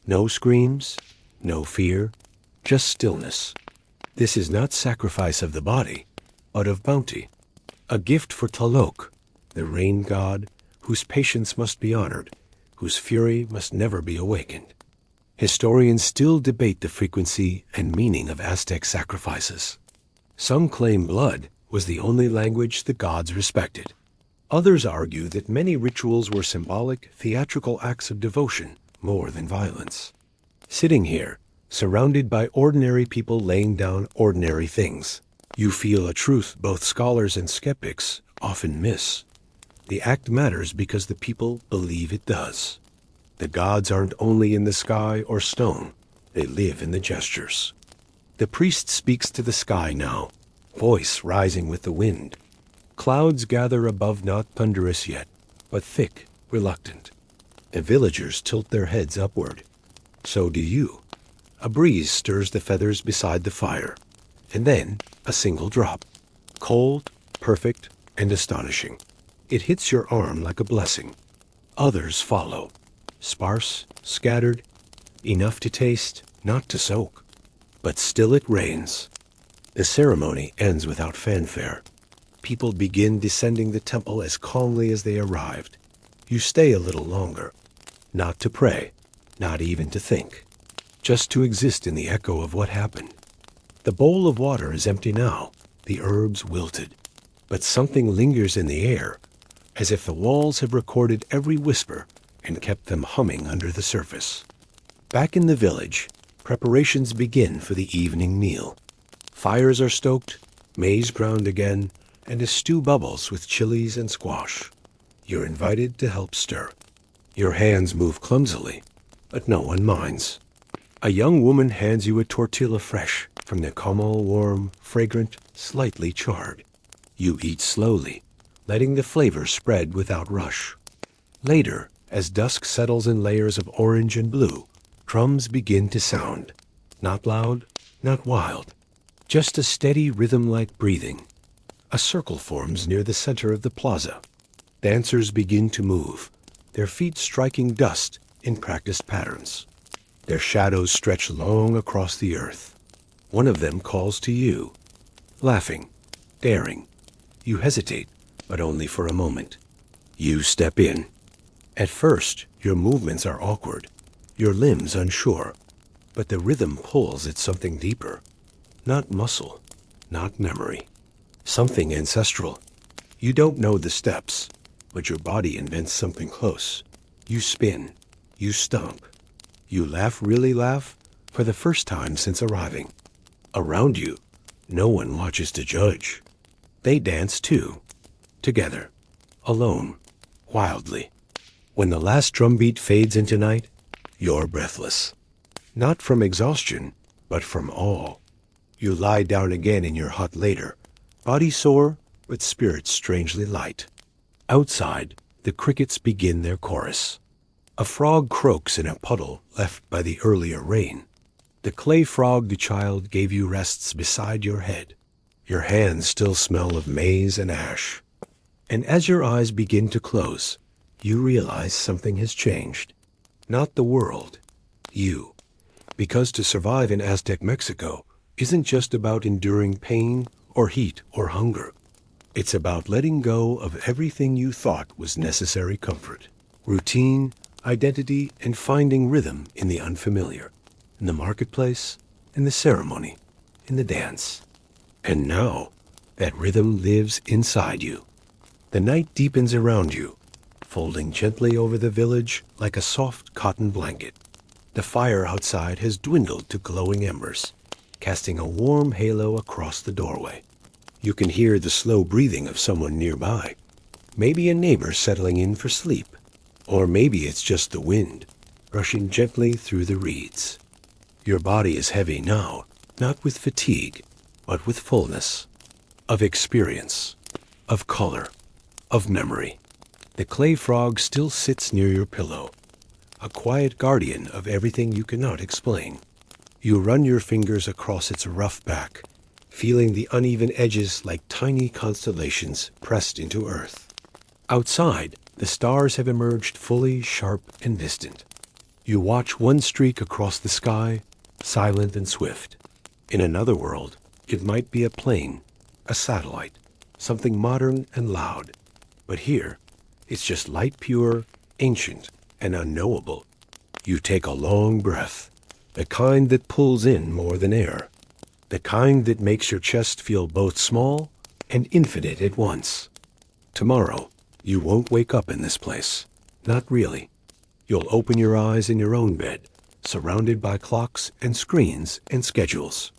No screams, no fear, just stillness. This is not sacrifice of the body, but of bounty. A gift for Tlaloc, the rain god, whose patience must be honored, whose fury must never be awakened. Historians still debate the frequency and meaning of Aztec sacrifices. Some claim blood was the only language the gods respected. Others argue that many rituals were symbolic, theatrical acts of devotion more than violence. Sitting here, surrounded by ordinary people laying down ordinary things, you feel a truth both scholars and skeptics often miss. The act matters because the people believe it does. The gods aren't only in the sky or stone, they live in the gestures. The priest speaks to the sky now, voice rising with the wind. Clouds gather above, not thunderous yet, but thick, reluctant. The villagers tilt their heads upward. So do you. A breeze stirs the feathers beside the fire, and then a single drop. Cold, perfect, and astonishing. It hits your arm like a blessing. Others follow. Sparse, scattered, enough to taste, not to soak. But still it rains. The ceremony ends without fanfare. People begin descending the temple as calmly as they arrived. You stay a little longer, not to pray, not even to think, just to exist in the echo of what happened. The bowl of water is empty now, the herbs wilted, but something lingers in the air, as if the walls have recorded every whisper and kept them humming under the surface. Back in the village, preparations begin for the evening meal. Fires are stoked, maize ground again, and a stew bubbles with chilies and squash. You're invited to help stir. Your hands move clumsily. but no one minds. A young woman hands you a tortilla fresh from the comal, warm, fragrant, slightly charred. You eat slowly, letting the flavor spread without rush. Later, as dusk settles in layers of orange and blue, drums begin to sound. Not loud, not wild, just a steady rhythm like breathing. A circle forms near the center of the plaza. Dancers begin to move, their feet striking dust in practiced patterns. Their shadows stretch long across the earth. One of them calls to you, laughing, daring. You hesitate, but only for a moment. You step in. At first, your movements are awkward, your limbs unsure, but the rhythm pulls at something deeper. Not muscle, not memory. Something ancestral. You don't know the steps, but your body invents something close. You spin. You stomp. You really laugh, for the first time since arriving. Around you, no one watches to judge. They dance too, together, alone, wildly. When the last drum beat fades into night, you're breathless. Not from exhaustion, but from awe. You lie down again in your hut later, body sore, but spirit strangely light. Outside, the crickets begin their chorus. A frog croaks in a puddle left by the earlier rain. The clay frog the child gave you rests beside your head. Your hands still smell of maize and ash. And as your eyes begin to close, you realize something has changed. Not the world, you. Because to survive in Aztec Mexico isn't just about enduring pain or heat or hunger. It's about letting go of everything you thought was necessary comfort. Routine, identity, and finding rhythm in the unfamiliar. In the marketplace, in the ceremony, in the dance. And now, that rhythm lives inside you. The night deepens around you, folding gently over the village like a soft cotton blanket. The fire outside has dwindled to glowing embers, casting a warm halo across the doorway. You can hear the slow breathing of someone nearby. Maybe a neighbor settling in for sleep. Or maybe it's just the wind, rushing gently through the reeds. Your body is heavy now, not with fatigue, but with fullness. Of experience, of color, of memory. The clay frog still sits near your pillow, a quiet guardian of everything you cannot explain. You run your fingers across its rough back, feeling the uneven edges like tiny constellations pressed into earth. Outside, the stars have emerged fully sharp and distant. You watch one streak across the sky, silent and swift. In another world, it might be a plane, a satellite, something modern and loud. But here, it's just light pure, ancient, and unknowable. You take a long breath, the kind that pulls in more than air, the kind that makes your chest feel both small and infinite at once. Tomorrow, you won't wake up in this place. Not really. You'll open your eyes in your own bed, surrounded by clocks and screens and schedules.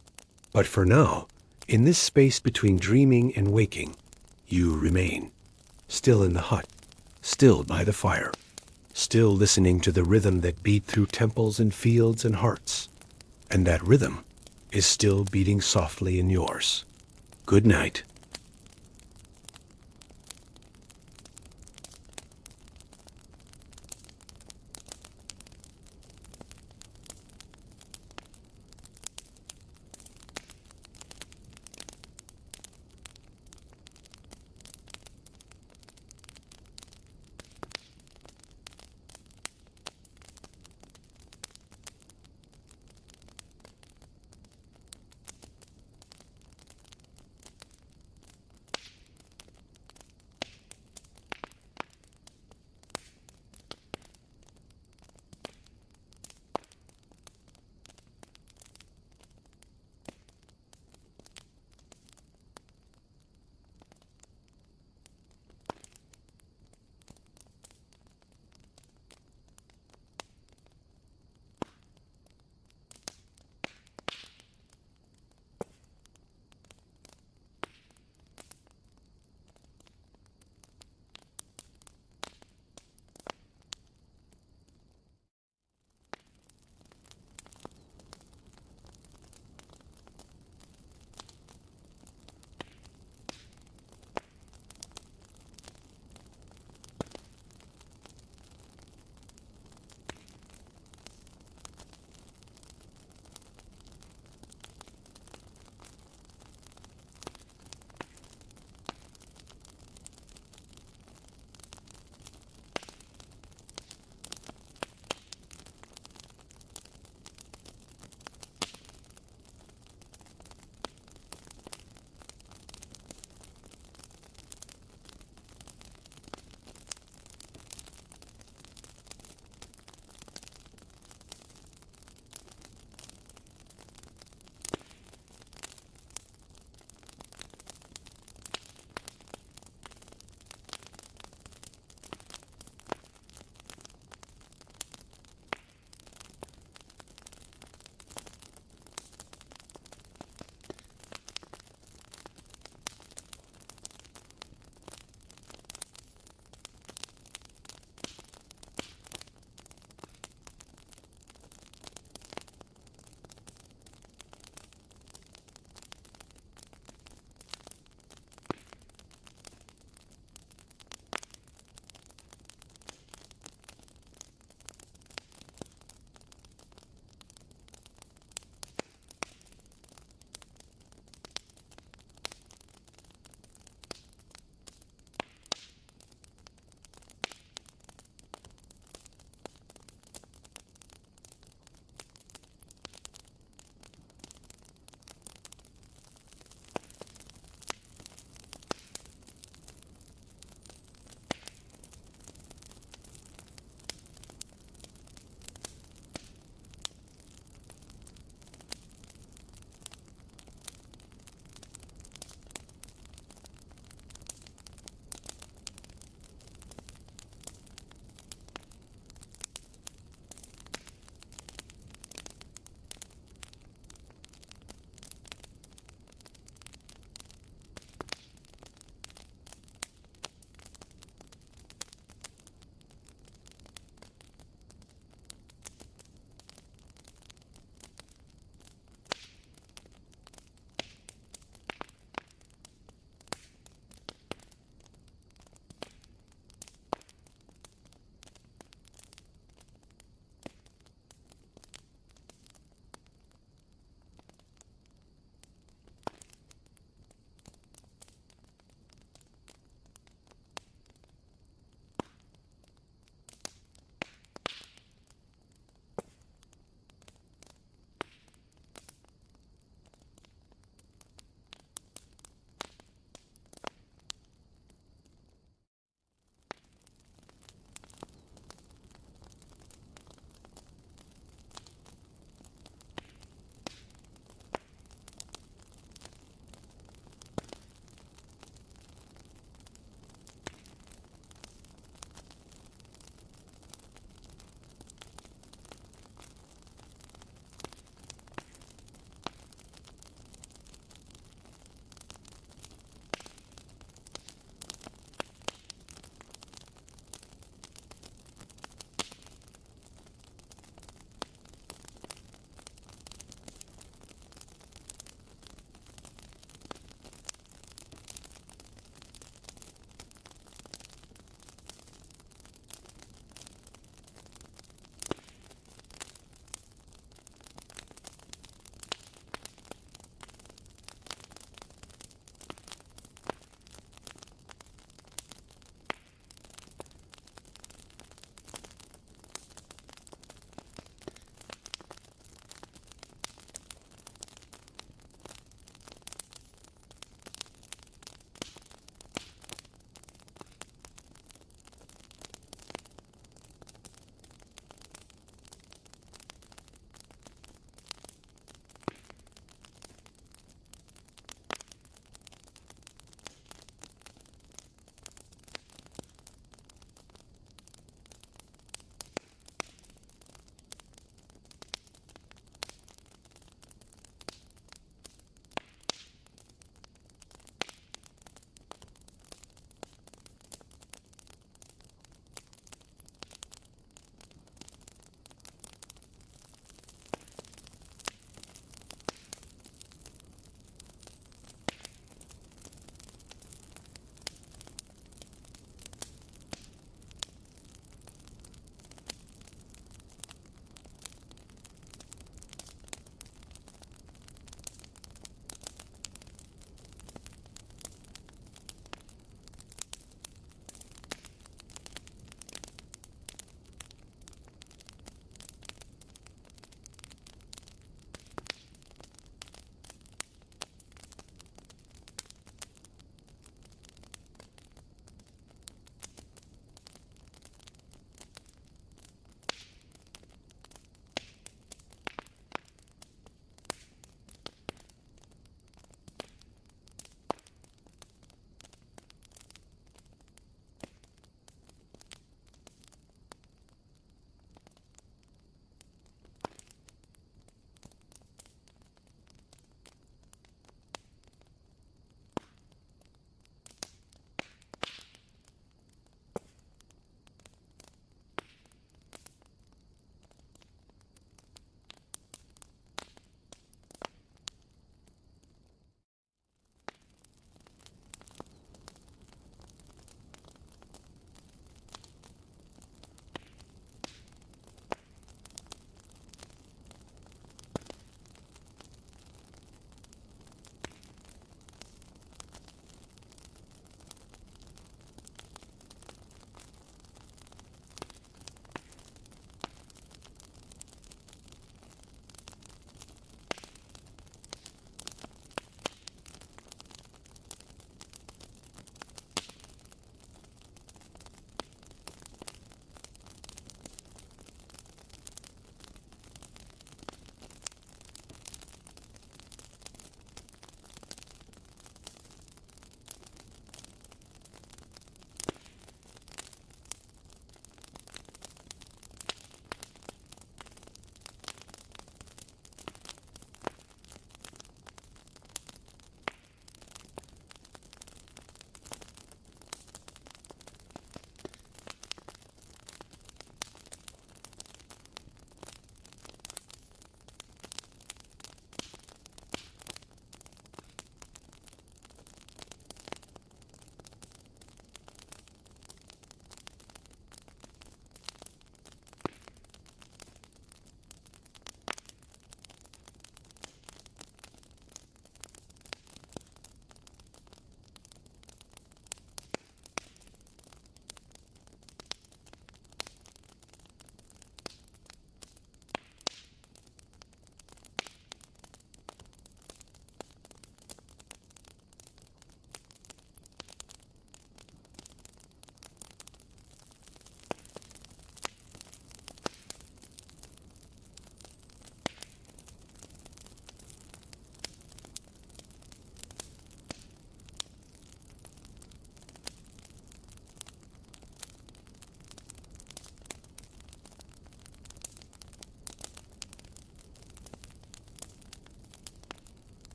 But for now, in this space between dreaming and waking, you remain. Still in the hut, still by the fire, still listening to the rhythm that beat through temples and fields and hearts. And that rhythm is still beating softly in yours. Good night.